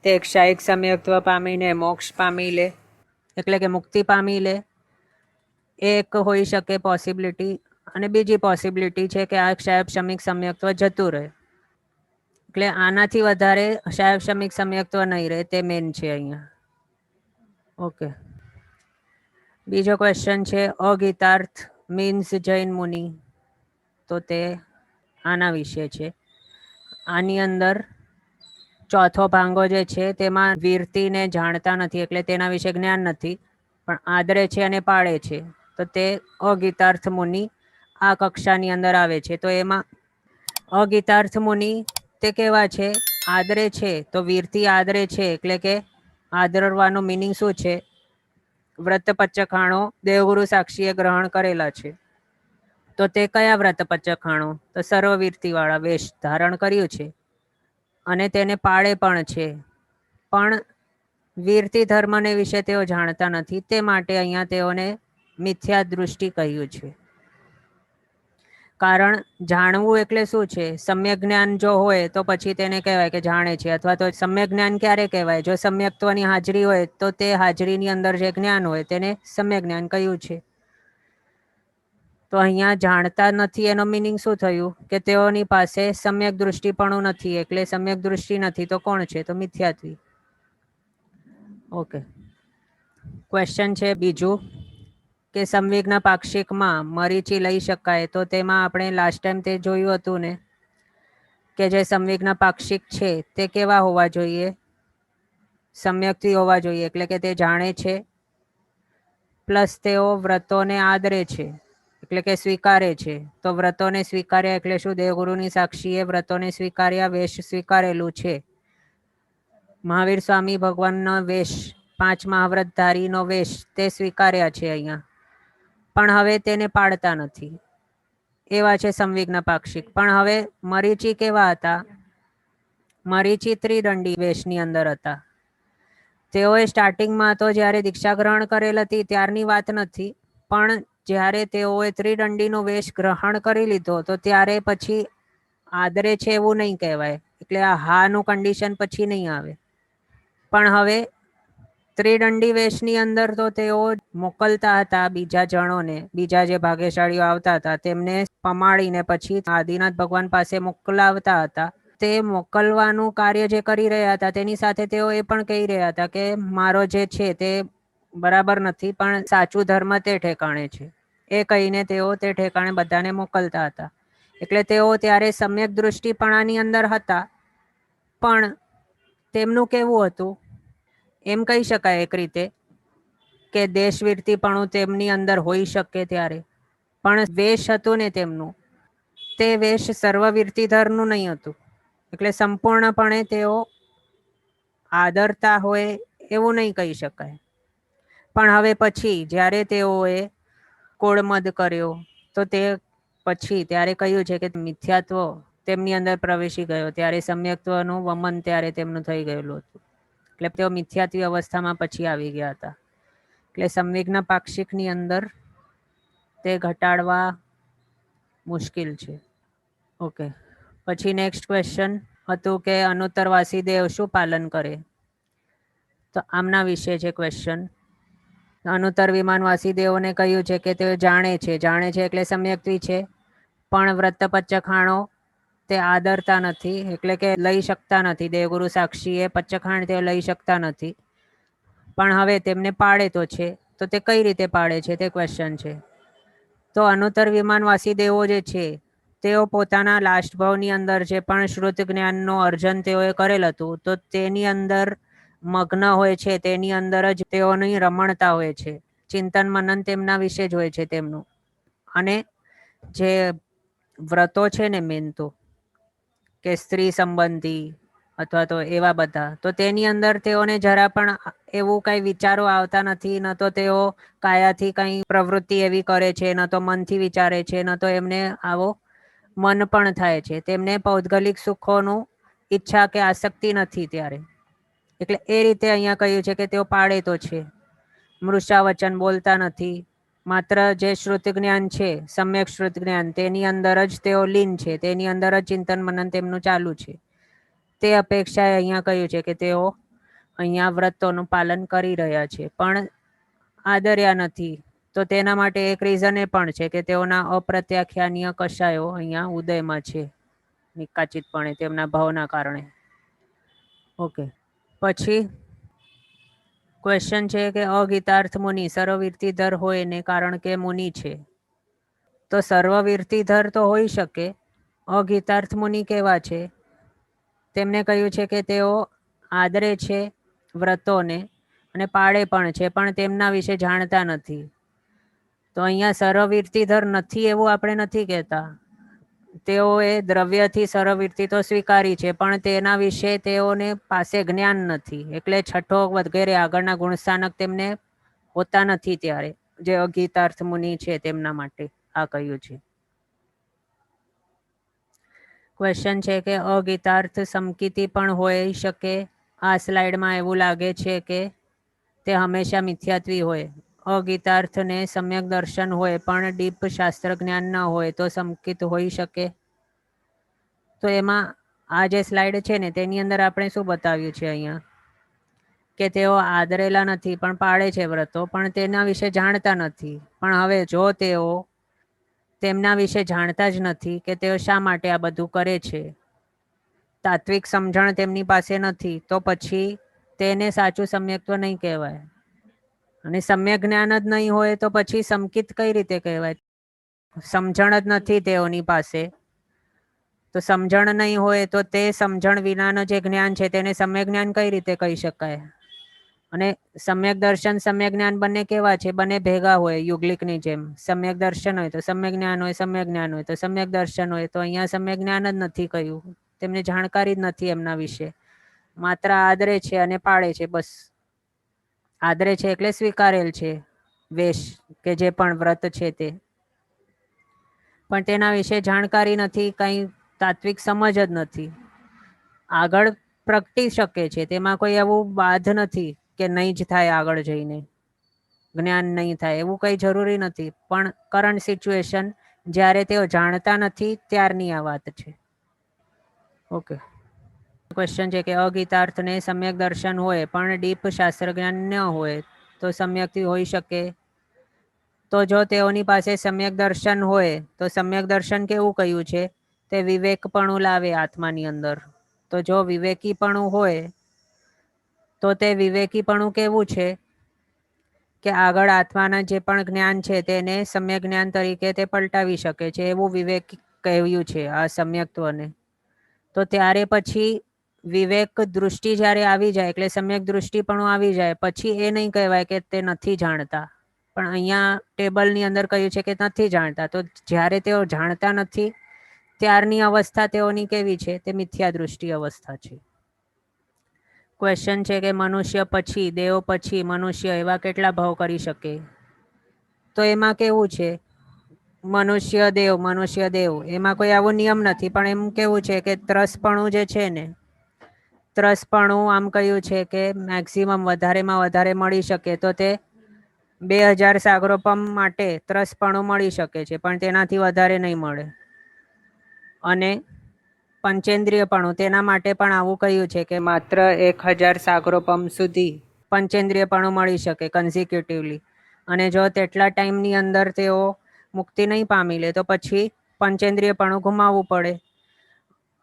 તે ક્ષાયિક સમ્યક્ત્વ પામીને મોક્ષ પામી લે, એટલે કે મુક્તિ પામી લે, એક હોઈ શકે પોસિબિલિટી. અને બીજી પોસિબિલિટી છે કે આ ક્ષાયક સમ્યક્ત્વ જતું રહે. એટલે આનાથી વધારે ક્ષાયક સમ્યક્ત્વ નહીં રહે, તે મેન છે અહીંયા. ઓકે, બીજો ક્વેશ્ચન છે અગીતાર્થ મીન્સ જૈન મુનિ. તો તે આના વિશે છે. આની અંદર ચોથો ભાંગો જે છે તેમાં વીરતીને જાણતા નથી, એટલે તેના વિશે જ્ઞાન નથી, પણ આદરે છે અને પાળે છે. તો તે અગીતાર્થ મુનિ આ કક્ષાની અંદર આવે છે. તો એમાં અગીતાર્થ મુનિ તે કેવા છે? આદરે છે. તો વીરતી આદરે છે એટલે કે આદરવાનો મિનિંગ શું છે? વ્રત પચખાણો દેવગુરુ સાક્ષીએ ગ્રહણ કરેલા છે. તો તે કયા વ્રત પચખાણો? તો સર્વવીરતી વાળા વેશ ધારણ કર્યું છે અને તેને પાળે પણ છે. પણ વીરતી ધર્મને વિશે તેઓ જાણતા નથી, તે માટે અહીંયા તેઓને મિથ્યા દૃષ્ટિ કહ્યું છે. કારણ જાણવું એટલે શું છે? સમ્યક જ્ઞાન જો હોય તો પછી તેને કહેવાય કે જાણે છે. અથવા તો સમ્યક જ્ઞાન ક્યારે કહેવાય? જો સમ્યક્ત્વની હાજરી હોય તો તે હાજરીની અંદર જે જ્ઞાન હોય તેને સમ્યક જ્ઞાન કહ્યું છે. તો અહીંયા જાણતા નથી એનો મિનિંગ શું થયું? કે તેઓની પાસે સમ્યક દૃષ્ટિપણું નથી. એટલે સમ્યક દૃષ્ટિ નથી તો કોણ છે? તો મિથ્યાત્વી. ઓકે, ક્વેશ્ચન છે બીજું કે સંવિઘ્ન પાક્ષિકમાં મરીચી લઈ શકાય? તો તેમાં આપણે લાસ્ટ ટાઈમ તે જોયું હતું ને કે જે સંવિઘ્ન પાક્ષિક છે તે કેવા હોવા જોઈએ? સમ્યક્ત્વી હોવા જોઈએ, એટલે કે તે જાણે છે પ્લસ તેઓ વ્રતોને આદરે છે, એટલે કે સ્વીકારે છે. તો વ્રતોને સ્વીકાર્યા એટલે શું? દેવગુરુની સાક્ષીએ વ્રતોને સ્વીકાર્યા, વેશ સ્વીકારેલું છે. મહાવીર સ્વામી ભગવાનનો વેશ, 5 મહાવ્રતધારીનો વેશ તે સ્વીકાર્યા છે અહીંયા, પણ હવે તેને પાળતા નથી. એવા છે સંવિઘ્ન પાક્ષિક. પણ હવે મરીચી કેવા હતા? મરીચી ત્રિદંડી વેશની અંદર હતા. તેઓએ સ્ટાર્ટિંગમાં તો જ્યારે દીક્ષા ગ્રહણ કરેલ હતી ત્યારની વાત નથી, પણ જ્યારે તેઓએ ત્રિદંડીનો વેશ ગ્રહણ કરી લીધો તો ત્યારે પછી આદરે છે એવું નહીં કહેવાય. એટલે આ હાનું કન્ડિશન પછી નહીં આવે. પણ હવે ત્રિદંડી વેશની અંદર તો તેઓ મોકલતા હતા બીજા જણોને, બીજા જે ભાગ્યશાળીઓ આવતા હતા તેમને પમાડીને પછી આદિનાથ ભગવાન પાસે મોકલાવતા હતા. તે મોકલવાનું કાર્ય જે કરી રહ્યા હતા તેની સાથે તેઓ એ પણ કહી રહ્યા હતા કે મારો જે છે તે બરાબર નથી, પણ સાચું ધર્મ તે ઠેકાણે છે. એ કહીને તેઓ તે ઠેકાણે બધાને મોકલતા હતા. એટલે તેઓ ત્યારે સમ્યક દૃષ્ટિપણાની અંદર હતા. પણ તેમનું કેવું હતું? એમ કહી શકાય એક રીતે કે દેશવીરતીપણું તેમની અંદર હોઈ શકે ત્યારે, પણ વેશ હતું ને તેમનું, તે વેશ સર્વવીરતીધરનું નહીં હતું. એટલે સંપૂર્ણપણે તેઓ આદરતા હોય એવું નહીં કહી શકાય. પણ હવે પછી જ્યારે તેઓએ કોળમદ કર્યો તો તે પછી ત્યારે કહ્યું છે કે મિથ્યાત્વ તેમની અંદર પ્રવેશી ગયો, ત્યારે સમ્યક્ત્વનું વમન ત્યારે તેમનું થઈ ગયેલું હતું. એટલે તેઓ મિથ્યાત્વી અવસ્થામાં પછી આવી ગયા હતા. એટલે સંવિઘ્ન પાક્ષિકની અંદર તે ઘટાડવા મુશ્કેલ છે. ઓકે, પછી નેક્સ્ટ ક્વેશ્ચન હતું કે અનુત્તર વાસીદેવ શું પાલન કરે? તો આમના વિશે છે ક્વેશ્ચન. અનુત્તર વિમાન વાસીદેવોને કહ્યું છે કે તેઓ જાણે છે. જાણે છે એટલે સમ્યક્ત્વી છે, પણ વ્રત પચખાણો તે આદરતા નથી, એટલે કે લઈ શકતા નથી. દેવગુરુ સાક્ષીએ પચખાણ તે લઈ શકતા નથી. પણ હવે તેમને પાળે તો છે. તો તે કઈ રીતે પાળે છે તે ક્વેશ્ચન છે. તો અનુત્તર વિમાન વાસીદેવો જે છે તેઓ પોતાના લાસ્ટ ભાવની અંદર જે પણ શ્રુત જ્ઞાનનો અર્જન તેઓએ કરેલ હતું તો તેની અંદર મગ્ન હોય છે. તેની અંદર જ તેઓની રમણતા હોય છે. ચિંતન મનન તેમના વિશે જ હોય છે તેમનું. અને જે વ્રતો છે ને મેન તો કે સ્ત્રી સંબંધી અથવા તો એવા બધા, તો તેની અંદર તેઓને જરા પણ એવું કઈ વિચારો આવતા નથી. ન તો તેઓ કાયાથી કઈ પ્રવૃત્તિ એવી કરે છે, ન તો મનથી વિચારે છે, ન તો એમને આવો મન પણ થાય છે. તેમને પૌદ્ગલિક સુખોનું ઈચ્છા કે આસક્તિ નથી ત્યારે. એટલે એ રીતે અહીંયા કહ્યું છે કે તેઓ પાળે તો છે, મૃષા વચન બોલતા નથી, માત્ર જે શ્રુત જ્ઞાન છે, સમ્યક શ્રુત જ્ઞાન, તેની અંદર જ તેઓ લીન છે, તેની અંદર જ ચિંતન મનન તેમનું ચાલુ છે. તે અપેક્ષાએ અહીંયા કહ્યું છે કે તેઓ અહીંયા વ્રતોનું પાલન કરી રહ્યા છે પણ આદર્યા નથી. તો તેના માટે એક રીઝન એ પણ છે કે તેઓના અપ્રત્યાખ્યાનીય કશાયો અહીંયા ઉદયમાં છે, નિકાચિતપણે તેમના ભાવના કારણે. ઓકે, પછી ક્વેશ્ચન છે કે અગીતાર્થ મુનિ સર્વવીર્તિધર હોય ને કારણ કે મુનિ છે. તો સર્વવીર્તિધર તો હોઈ શકે, અગીતાર્થ મુનિ કેવા છે? તેમને કહ્યું છે કે તેઓ આદરે છે વ્રતોને અને પાળે પણ છે પણ તેમના વિશે જાણતા નથી. તો અહીંયા સર્વવીર્તિધર નથી એવું આપણે નથી કહેતા. તેઓએ દ્રવ્યથી સર્વવીર્તિ તો સ્વીકારી છે પણ તેના વિશે તેઓને પાસે જ્ઞાન નથી, એટલે છઠ્ઠો વગેરે આગળના ગુણસ્થાનક તેમને હોતા નથી. ત્યારે જે અગીતાર્થ મુનિ છે તેમના માટે આ કહ્યું છે. ક્વેશ્ચન છે કે અગીતાર્થ સમકિતિ પણ હોઈ શકે. આ સ્લાઇડમાં એવું લાગે છે કે તે હંમેશા મિથ્યાત્વી હોય. અગીતાર્થને સમ્યક દર્શન હોય પણ ડીપ શાસ્ત્ર જ્ઞાન ન હોય તો સમકિત હોઈ શકે. તો એમાં આ જે સ્લાઇડ છે ને તેની અંદર આપણે શું બતાવ્યું છે અહીંયા કે તેઓ આદરેલા નથી પણ પાળે છે વ્રતો, પણ તેના વિશે જાણતા નથી. પણ હવે જો તેઓ તેમના વિશે જાણતા જ નથી કે તેઓ શા માટે આ બધું કરે છે, તાત્વિક સમજણ તેમની પાસે નથી, તો પછી તેને સાચું સમ્યક્ત્વ નહીં કહેવાય. અને સમ્યક જ્ઞાન જ નહીં હોય તો પછી સમકિત કઈ રીતે કહેવાય? સમજણ જ નથી તેઓની પાસે, તો સમજણ નહીં હોય તો તે સમજણ વિનાનો જે જ્ઞાન છે તેને સમ્યક જ્ઞાન કઈ રીતે કહી શકાય? અને સમ્યક દર્શન સમ્યક જ્ઞાન બંને કેવા છે? બંને ભેગા હોય યુગલિકની જેમ. સમ્યક દર્શન હોય તો સમ્યક જ્ઞાન હોય, સમ્યક જ્ઞાન હોય તો સમ્યક દર્શન હોય. તો અહીંયા સમ્યક જ્ઞાન જ નથી કહ્યું, તેમને જાણકારી જ નથી એમના વિશે, માત્ર આદરે છે અને પાળે છે બસ. આદરે છે એટલે સ્વીકારેલ છે વેશ કે જે પણ વ્રત છે તે, પણ તેના વિશે જાણકારી નથી, કંઈ તાત્વિક સમજ જ નથી. આગળ પ્રગટી શકે છે, તેમાં કોઈ એવું બાધ નથી કે નહીં જ થાય, આગળ જઈને જ્ઞાન નહીં થાય એવું કંઈ જરૂરી નથી. પણ કરંટ સિચ્યુએશન જ્યારે તેઓ જાણતા નથી ત્યારની આ વાત છે. ઓકે, ક્વેશ્ચન છે કે અગીતાર્થને સમ્યક દર્શન હોય પણ ડીપ શાસ્ત્ર જ્ઞાન ન હોય તો સમ્યકથી હોઈ શકે. તો જો તેઓની પાસે સમ્યક દર્શન હોય તો સમ્યક દર્શન કેવું કહ્યું છે? તે વિવેકપણું લાવે આત્માની અંદર. તો જો વિવેકીપણું હોય તો તે વિવેકીપણું કેવું છે કે આગળ આત્માના જે પણ જ્ઞાન છે તેને સમ્યક જ્ઞાન તરીકે તે પલટાવી શકે છે, એવું વિવેક કહ્યું છે આ સમ્યક્ત્વને. તો ત્યારે પછી વિવેક દૃષ્ટિ જ્યારે આવી જાય એટલે સમ્યક દૃષ્ટિ પણ આવી જાય, પછી એ નહીં કહેવાય કે તે નથી જાણતા. પણ અહીંયા ટેબલની અંદર કહ્યું છે કે નથી જાણતા. તો જ્યારે તેઓ જાણતા નથી ત્યારની અવસ્થા તેઓની કેવી છે? તે મિથ્યા દૃષ્ટિ અવસ્થા છે. ક્વેશ્ચન છે કે મનુષ્ય પછી, દેવ પછી મનુષ્ય એવા કેટલા ભાવ કરી શકે? તો એમાં કેવું છે, મનુષ્ય દેવ એમાં કોઈ આવો નિયમ નથી, પણ એમ કેવું છે કે ત્રસપણું જે છે ને, ત્રસપણું આમ કહ્યું છે કે મેક્સિમમ વધારેમાં વધારે મળી શકે તો તે 2000 સાગરોપમ માટે ત્રસપણું મળી શકે છે, પણ તેનાથી વધારે નહીં મળે. અને પંચેન્દ્રિયપણું તેના માટે પણ આવું કહ્યું છે કે માત્ર 1000 સાગરોપમ સુધી પંચેન્દ્રિયપણું મળી શકે કન્ઝિક્યુટિવલી. અને જો તેટલા ટાઈમની અંદર તેઓ મુક્તિ નહીં પામી લે તો પછી પંચેન્દ્રિયપણું ગુમાવવું પડે.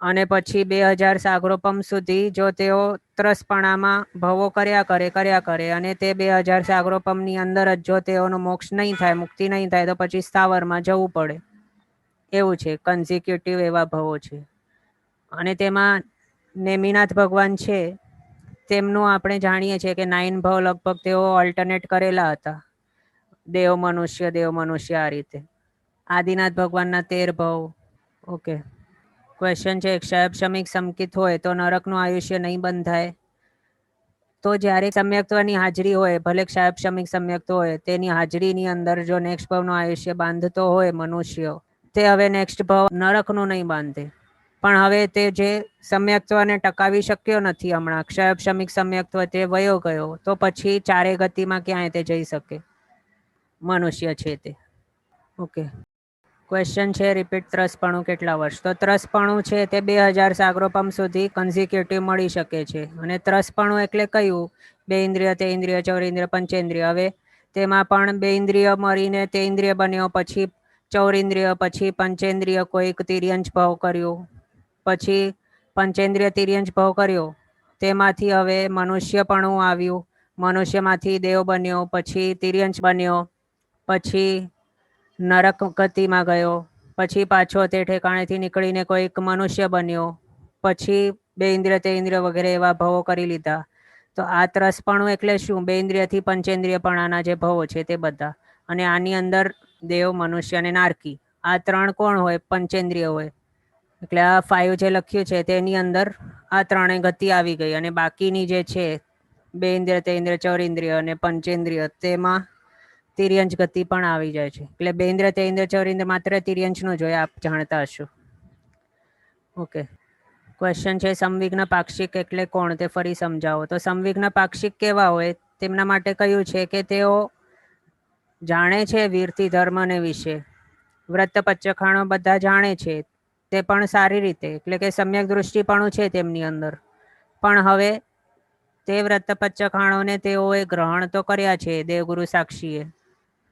અને પછી 2000 સાગરોપમ સુધી જો તેઓ ત્રસપણામાં ભવો કર્યા કરે અને તે 2000 સાગરોપમની અંદર જ જો તેઓનો મોક્ષ નહીં થાય, મુક્તિ નહીં થાય, તો પછી સ્થાવરમાં જવું પડે. એવું છે, કન્ઝિક્યુટિવ એવા ભવો છે. અને તેમાં નેમિનાથ ભગવાન છે તેમનું આપણે જાણીએ છીએ કે 9 ભાવ લગભગ તેઓ ઓલ્ટરનેટ કરેલા હતા, દેવ મનુષ્ય આ રીતે. આદિનાથ ભગવાનના 13 ભાવ. ઓકે, ક્વેશ્ચન છે ક્ષયબ શમિક સમકિત હોય તો નરકનું આયુષ્ય નહીં બંધાય. તો જ્યારે સમ્યક્ત્વની હાજરી હોય, ભલે ક્ષયબ શમિક સમ્યક્ત્વ હોય, તેની હાજરીની અંદર જો નેક્સ્ટ ભાવનું આયુષ્ય બાંધતો હોય મનુષ્ય, તે હવે નેક્સ્ટ ભાવ નરકનું નહીં બાંધે. પણ હવે તે જે સમ્યક્ત્વને ટકાવી શક્યો નથી, હમણાં ક્ષયક્ષમિક સમ્યક્ત્વ તે વયો ગયો, તો પછી ચારે ગતિમાં ક્યાંય તે જઈ શકે? મનુષ્ય છે તે. ઓકે. ક્વેશ્ચન છે રિપીટ ત્રસપણું કેટલા વર્ષ? તો ત્રસપણું છે તે 2000 સાગરોપમ સુધી કન્ઝિક્યુટિવ મળી શકે છે. અને ત્રસપણું એટલે કયું? બે ઇન્દ્રિય, તે ઇન્દ્રિય, ચૌરેન્દ્રિય, પંચેન્દ્રિય. હવે તેમાં પણ બે ઇન્દ્રિય મળીને તે ઇન્દ્રિય બન્યો, પછી ચૌરેન્દ્રિય, પછી પંચેન્દ્રિય કોઈક તિર્યંચ ભાવ કર્યો, પછી પંચેન્દ્રિય તિર્યંચ ભાવ કર્યો, તેમાંથી હવે મનુષ્યપણું આવ્યું, મનુષ્યમાંથી દેવ બન્યો, પછી તિર્યંચ બન્યો, પછી નરક ગતિમાં ગયો, પછી પાછો તે ઠેકાણેથી નીકળીને કોઈક મનુષ્ય બન્યો, પછી બે ઇન્દ્રિય, તે ઇન્દ્રિય વગેરે એવા ભવો કરી લીધા. તો આ ત્રસપણું એટલે શું? બે ઇન્દ્રિયથી પંચેન્દ્રિયપણાના જે ભવો છે તે બધા. અને આની અંદર દેવ, મનુષ્ય અને નારકી આ ત્રણ કોણ હોય? પંચેન્દ્રિય હોય. એટલે આ 5 જે લખ્યું છે તેની અંદર આ ત્રણેય ગતિ આવી ગઈ. અને બાકીની જે છે બે ઇન્દ્રિય, તે ઇન્દ્રિય, ચૌરેન્દ્રિય અને પંચેન્દ્રિય, તેમાં તિર્યંચ ગતિ પણ આવી જાય છે. એટલે બે ઇન્દ્રિય, તે ઇન્દ્રિય, ચૌરેન્દ્રિય માત્ર તિર્યંચનું જ હોય, આપ જાણતા હશો. ઓકે. ક્વેશ્ચન છે સંવિઘ્ન પાક્ષિક એટલે કોણ? તે ફરી સમજાવો. તો સંવિઘ્ન પાક્ષિક કેવા હોય? તેમના માટે કયું છે કે તેઓ જાણે છે વીરથી ધર્મને વિશે, વ્રત પચ્ચખાણો બધા જાણે છે, તે પણ સારી રીતે, એટલે કે સમ્યક દૃષ્ટિપણું છે તેમની અંદર. પણ હવે તે વ્રત પચ્ચખાણોને તેઓએ ગ્રહણ તો કર્યા છે દેવગુરુ સાક્ષીએ,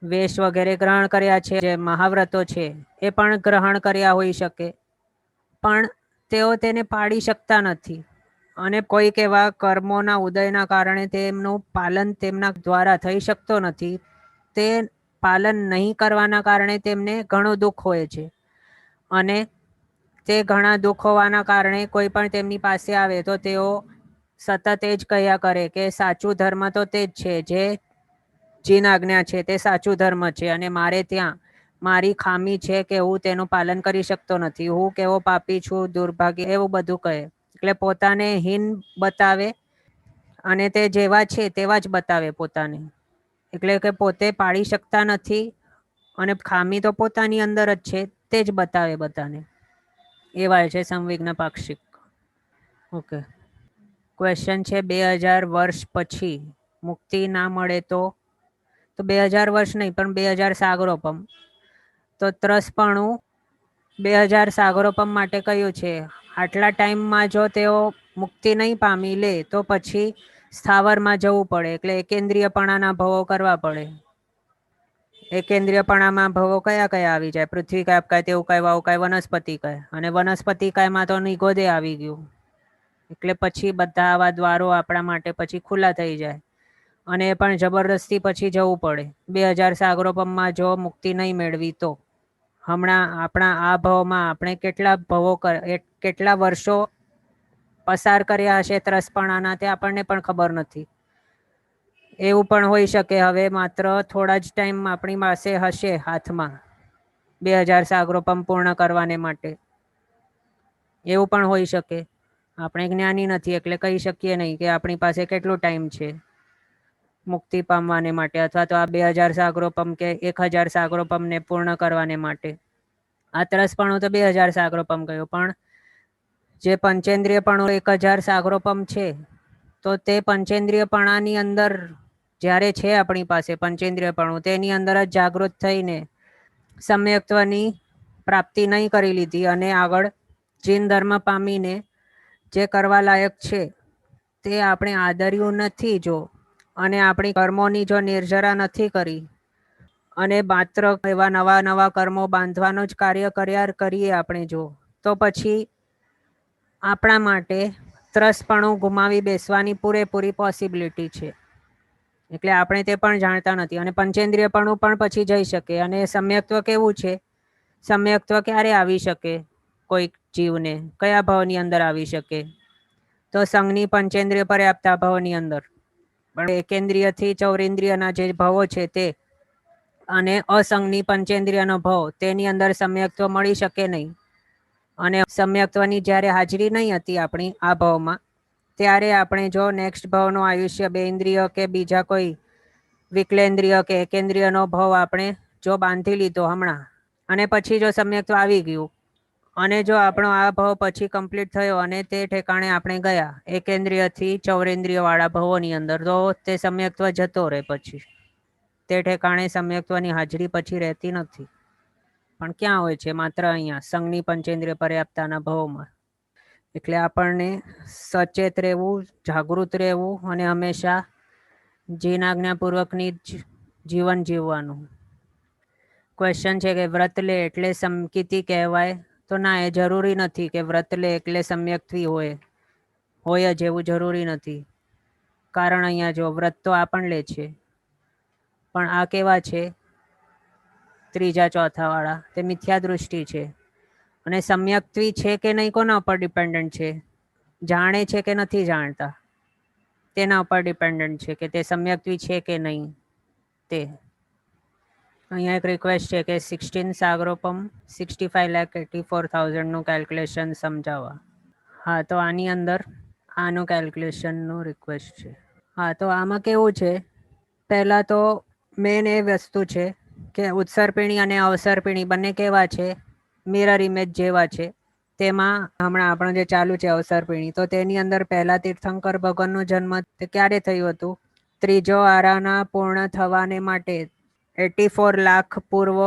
વેશ વગેરે ગ્રહણ કર્યા છે, જે મહાવ્રતો છે એ પણ ગ્રહણ કર્યા હોઈ શકે, પણ તેઓ તેને પાડી શકતા નથી. અને કોઈક એવા કર્મોના ઉદયના કારણે તેમનું પાલન તેમના દ્વારા થઈ શકતો નથી. તે પાલન નહીં કરવાના કારણે તેમને ઘણું દુઃખ હોય છે. અને તે ઘણા દુઃખ હોવાના કારણે કોઈ પણ તેમની પાસે આવે તો તેઓ સતત એ જ કહ્યા કરે કે સાચું ધર્મ તો તે જ છે, જે જીન આજ્ઞા છે તે સાચું ધર્મ છે, અને મારે ત્યાં મારી ખામી છે કે હું તેનું પાલન કરી શકતો નથી, હું કેવો પાપી છું, દુર્ભાગ્ય, એવું બધું કહે. એટલે પોતાને હીન બતાવે, અને તે જેવા છે તેવા જ બતાવે પોતાને. એટલે કે પોતે પાડી શકતા નથી, અને ખામી તો પોતાની અંદર જ છે તે જ બતાવે બધાને. એવા છે સંવિઘ્ન પાક્ષિક. ઓકે. ક્વેશ્ચન છે 2000 વર્ષ પછી મુક્તિ ના મળે તો? તો 2000 વર્ષ નહીં, પણ 2000 સાગરોપમ. તો ત્રસપણું 2000 સાગરોપમ માટે કયું છે? આટલા ટાઈમમાં જો તેઓ મુક્તિ નહીં પામી લે તો પછી સ્થાવરમાં જવું પડે, એટલે એકેન્દ્રિયપણાના ભવો કરવા પડે. એકેન્દ્રિયપણામાં ભવો કયા કયા આવી જાય? પૃથ્વી કાય, આપકાય, તેવું કાય, વાવ કાય, વનસ્પતિ કાય. અને વનસ્પતિ કાયમાં તો નિગોદે આવી ગયું. એટલે પછી બધા આવા દ્વારો આપણા માટે પછી ખુલ્લા થઈ જાય. અને એ પણ જબરદસ્તી પછી જવું પડે. 2000 સાગરોપમમાં જો મુક્તિ નહીં મેળવી તો. હમણાં આપણા આ ભવમાં આપણે કેટલા વર્ષો પસાર કર્યા હશે ત્રસપણાના, તે આપણને પણ ખબર નથી. એવું પણ હોઈ શકે હવે માત્ર થોડા જ ટાઈમ આપણી પાસે હશે હાથમાં 2000 સાગરોપમ પૂર્ણ કરવાને માટે. એવું પણ હોઈ શકે. આપણે જ્ઞાની નથી એટલે કહી શકીએ નહીં કે આપણી પાસે કેટલો ટાઈમ છે મુક્તિ પામવાને માટે, અથવા તો આ 2000 સાગરોપમ કે 1000 સાગરોપમને પૂર્ણ કરવાને માટે. આ ત્રસપણું તો 2000 સાગરોપમ ગયો, પણ જે પંચેન્દ્રિયપણું 1000 સાગરોપમ છે, તો તે પંચેન્દ્રિયપણાની અંદર જ્યારે છે આપણી પાસે પંચેન્દ્રિયપણું, તેની અંદર જ જાગૃત થઈને સમ્યક્ત્વની પ્રાપ્તિ નહીં કરી લીધી, અને આગળ જીન ધર્મ પામીને જે કરવા લાયક છે તે આપણે આદર્યું નથી જો, અને આપણી કર્મોની જો નિર્જરા નથી કરી, અને માત્ર એવા નવા નવા કર્મો બાંધવાનું જ કાર્ય કરીએ આપણે જો, તો પછી આપણા માટે ત્રસપણું ગુમાવી બેસવાની પૂરેપૂરી પોસિબિલિટી છે. એટલે આપણે તે પણ જાણતા નથી. અને પંચેન્દ્રિયપણું પણ પછી જઈ શકે. અને સમ્યક્ત્વ કેવું છે? સમ્યક્ત્વ ક્યારે આવી શકે કોઈક જીવને? કયા ભાવની અંદર આવી શકે? તો સંઘની પંચેન્દ્રિય પર્યાપ્તા ભાવની અંદર. પણ એકેન્દ્રિયથી ચૌરેન્દ્રિયના જે ભાવો છે તે, અને અસંઘની પંચેન્દ્રિયનો ભાવ, તેની અંદર સમ્યક્ત્વ મળી શકે નહીં. અને સમ્યક્ત્વની જ્યારે હાજરી નહીં હતી આપણી આ ભાવમાં, ત્યારે આપણે જો નેક્સ્ટ ભાવનો આયુષ્ય બે ઇન્દ્રિય કે બીજા કોઈ વિકલેન્દ્રિય કે એકેન્દ્રિયનો ભાવ આપણે જો બાંધી લીધો હમણાં, અને પછી જો સમ્યક્ત્વ આવી ગયું, અને જો આપણો આ ભાવ પછી કમ્પ્લીટ થયો અને તે ઠેકાણે આપણે ગયા એકેન્દ્રિયથી ચૌરેન્દ્રિય વાળા ભાવોની અંદર, તો તે સમ્યક્ત્વ જતો રહે. પછી તે ઠેકાણે સમ્યક્ત્વની હાજરી પછી રહેતી નથી, પણ ક્યાં હોય છે? માત્ર અહીંયા સંઘની પંચેન્દ્રિય પર્યાપ્તતાના ભાવોમાં. એટલે આપણને સચેત રહેવું, જાગૃત રહેવું અને હંમેશા જીનાજ્ઞાપૂર્વકની જ જીવન જીવવાનું. ક્વેશ્ચન છે કે વ્રત લે એટલે સમકિતિ કહેવાય? તો ના, એ જરૂરી નથી કે વ્રત લે એટલે સમ્યક્ત્વી હોય જ એવું જરૂરી નથી. કારણ અહીંયા જો વ્રત તો આ પણ લે છે, પણ આ કેવા છે? ત્રીજા ચોથા વાળા, તે મિથ્યા દૃષ્ટિ છે. અને સમ્યક્ત્વી છે કે નહીં કોના ઉપર ડિપેન્ડન્ટ છે? જાણે છે કે નથી જાણતા, તેના ઉપર ડિપેન્ડન્ટ છે કે તે સમ્યક્ત્વી છે કે નહીં. તે અહીંયા એક રિક્વેસ્ટ છે કે 16 સાગરોપમ 65,84,000 નું કેલ્ક્યુલેશન સમજાવવા. હા, તો આની અંદર આનું કેલ્ક્યુલેશનનું રિક્વેસ્ટ છે. હા, તો આમાં કેવું છે, પહેલાં તો મેન એ વસ્તુ છે કે ઉત્સર્પિણી અને અવસર્પિણી બંને કેવા છે? મિરર ઇમેજ જેવા છે. તેમાં હમણાં આપણો જે ચાલુ છે અવસર્પિણી, તો તેની અંદર પહેલા તીર્થંકર ભગવાનનો જન્મ તે ક્યારે થયું હતું? ત્રીજો આરાના પૂર્ણ થવાને માટે 84 લાખ પૂર્વ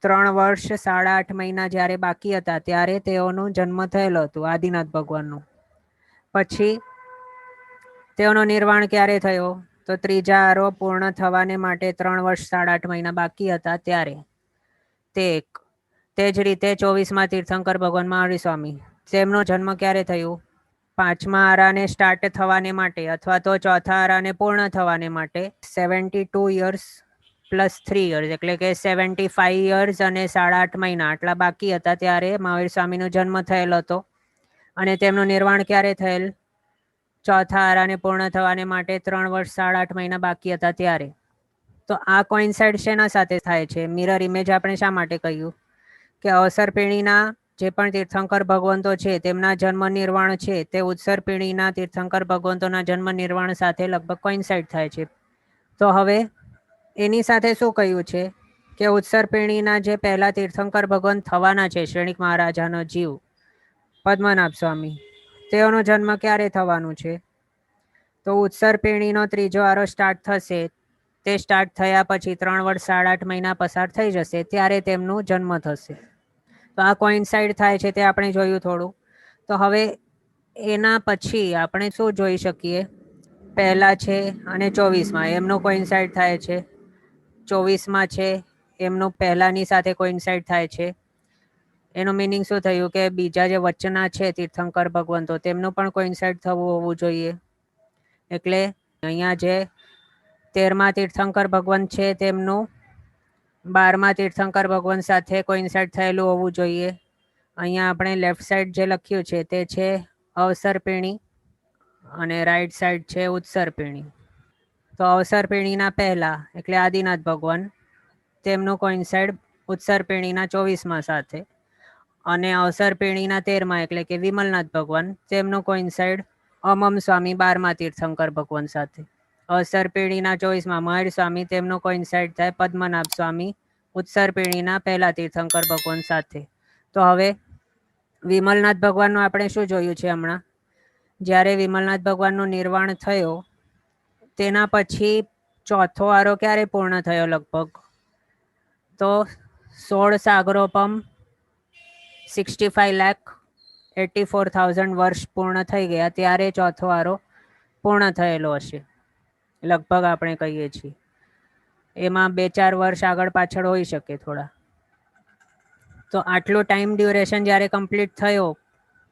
3 વર્ષ 8.5 મહિના જ્યારે બાકી હતા ત્યારે તેઓનું જન્મ થયેલો હતું, આદિનાથ ભગવાનનું. પછી તેઓનો નિર્વાણ ક્યારે થયો? તો ત્રીજા આરો પૂર્ણ થવાને માટે 3 વર્ષ 8.5 મહિના બાકી હતા ત્યારે. તે જ રીતે 24માં તીર્થંકર ભગવાન મહાવીર સ્વામી, તેમનો જન્મ ક્યારે થયું? 5મા આરાને સ્ટાર્ટ થવાને માટે અથવા તો ચોથા આરાને પૂર્ણ થવાને માટે 72 યર્સ પ્લસ 3 યર્સ, એટલે કે 75 યર્સ અને 8.5 મહિના આટલા બાકી હતા ત્યારે મહાવીર સ્વામીનો જન્મ થયેલો હતો. અને તેમનું નિર્વાણ ક્યારે થયેલ? ચોથા આરાને પૂર્ણ થવાને માટે 3 વર્ષ 8.5 મહિના બાકી હતા ત્યારે. તો આ કોઇન્સાઇડ શેના સાથે થાય છે? મિરર ઇમેજ આપણે શા માટે કહ્યું? કે અવસર્પિણીના જે પણ તીર્થંકર ભગવંતો છે તેમના જન્મ નિર્વાણ છે તે ઉત્સર્પિણીના તીર્થંકર ભગવંતોના જન્મ નિર્વાણ સાથે લગભગ કોઇન્સાઇડ થાય છે. તો હવે એની સાથે શું કહ્યું છે કે ઉત્સર્પિણીના જે પહેલા તીર્થંકર ભગવાન થવાના છે, શ્રેણિક મહારાજાનો જીવ પદ્મનાભ સ્વામી, તેઓનો જન્મ ક્યારે થવાનું છે? તો ઉત્સર્પિણીનો ત્રીજો આરો સ્ટાર્ટ થશે, તે સ્ટાર્ટ થયા પછી 3 વર્ષ 8.5 મહિના પસાર થઈ જશે ત્યારે તેમનું જન્મ થશે. તો આ કોઇન્સાઇડ થાય છે તે આપણે જોયું થોડું. તો હવે એના પછી આપણે શું જોઈ શકીએ? પહેલા છે અને 24માં એમનો કોઇન્સાઇડ થાય છે. 24માં છે એમનું પહેલાની સાથે કોઇન્સાઇડ થાય છે. એનું મિનિંગ શું થયું કે બીજા જે વચ્ચેના છે તીર્થંકર ભગવંતો તેમનું પણ કોઇન્સાઇડ થવું હોવું જોઈએ. એટલે અહીંયા જે 13મા તીર્થંકર ભગવાન છે તેમનું 12મા તીર્થંકર ભગવાન સાથે કોઇન્સાઇડ થયેલું હોવું જોઈએ. અહીંયા આપણે લેફ્ટ સાઈડ જે લખ્યું છે તે છે અવસર્પિણી અને રાઈટ સાઈડ છે ઉત્સર્પિણી. તો અવસર્પિણીના પહેલા એટલે આદિનાથ ભગવાન, તેમનું કોઇન્સાઇડ ઉત્સર્પિણીના 24માં સાથે. અને અવસર્પિણીના 13માં એટલે કે વિમલનાથ ભગવાન, તેમનું કોઇન્સાઇડ અમમ સ્વામી 12મા તીર્થંકર ભગવાન સાથે. અવસર્પિણીના 24માં મહેર સ્વામી, તેમનો કોઇન્સાઇડ થાય પદ્મનાભ સ્વામી ઉત્સર્પિણીના પહેલા તીર્થંકર ભગવાન સાથે. તો હવે વિમલનાથ ભગવાનનું આપણે શું જોયું છે હમણાં? જ્યારે વિમલનાથ ભગવાનનું નિર્વાણ થયો તેના પછી ચોથો આરો ક્યારે પૂર્ણ થયો? લગભગ તો 16 સાગરોપમ 65,84,000 વર્ષ પૂર્ણ થઈ ગયા ત્યારે ચોથો આરો પૂર્ણ થયેલો હશે, લગભગ આપણે કહીએ છીએ. એમાં 2-4 વર્ષ આગળ પાછળ હોઈ શકે થોડા. તો આટલો ટાઈમ ડ્યુરેશન જ્યારે કમ્પ્લીટ થયો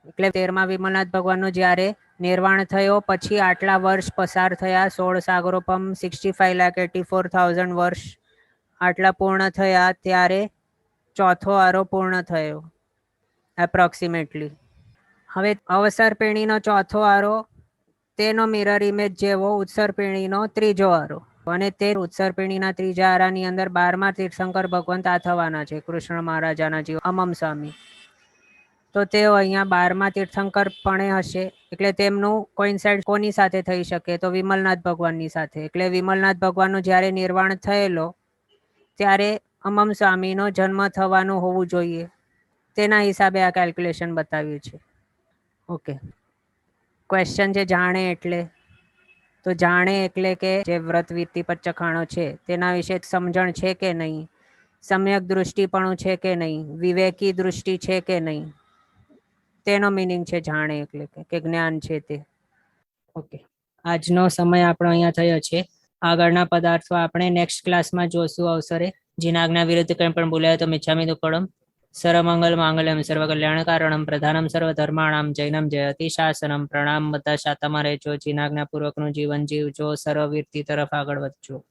એટલે 13મા વિમલનાથ ભગવાનનો જ્યારે નિર્વાણ થયો પછી આટલા વર્ષ પસાર થયા, 16 સાગરોપમ 65,84,000 વર્ષ આટલા પૂર્ણ થયા ત્યારે ચોથો આરો પૂર્ણ થયો એપ્રોક્સિમેટલી. હવે અવસર્પિણીનો ચોથો આરો તેનો મિરર ઇમેજ જેવો ઉત્સર્પિણીનો ત્રીજો આરો, અને તે ઉત્સર્પિણીના ત્રીજા આરાની અંદર 12મા તીર્થંકર ભગવંત આ થવાના છે કૃષ્ણ મહારાજાના જીવ અમમ સ્વામી. તો તેઓ અહીંયા 12મા તીર્થંકર પણ હશે, એટલે તેમનું કોઇન્સાઇડ કોની સાથે થઈ શકે? તો વિમલનાથ ભગવાનની સાથે. એટલે વિમલનાથ ભગવાનનું જ્યારે નિર્વાણ થયેલો ત્યારે અમમ સ્વામીનો જન્મ થવાનું હોવું જોઈએ. તેના હિસાબે આ કેલ્ક્યુલેશન બતાવ્યું છે. ઓકે, ક્વેશ્ચન છે જાણે એટલે. તો જાણે એટલે કે જે વ્રત વિધિ પર ચખાણો છે તેના વિશે સમજણ છે કે નહીં, સમ્યક દૃષ્ટિપણું છે કે નહીં, વિવેકી દૃષ્ટિ છે કે નહીં, તેનો મિનિંગ છે જાણે એટલે કે જ્ઞાન છે તે. ઓકે, આજનો સમય આપણો અહીંયા થયો છે. આગળના પદાર્થો આપણે નેક્સ્ટ ક્લાસમાં જોશું અવસરે. જીનાજ્ઞા વિરુદ્ધ કંઈ પણ બોલાય તો મિચ્છામિ દુક્કડમ. સર્વમંગલ માંગલ્યમ સર્વકલ્યાણ કારણમ પ્રધાનમ સર્વધર્માણામ જૈનમ જયતિ શાસનમ. પ્રણામ. બધા શાતામાં રહેજો, જીનાજ્ઞા પૂર્વકનું જીવન જીવજો, સર્વવીરતી તરફ આગળ વધજો.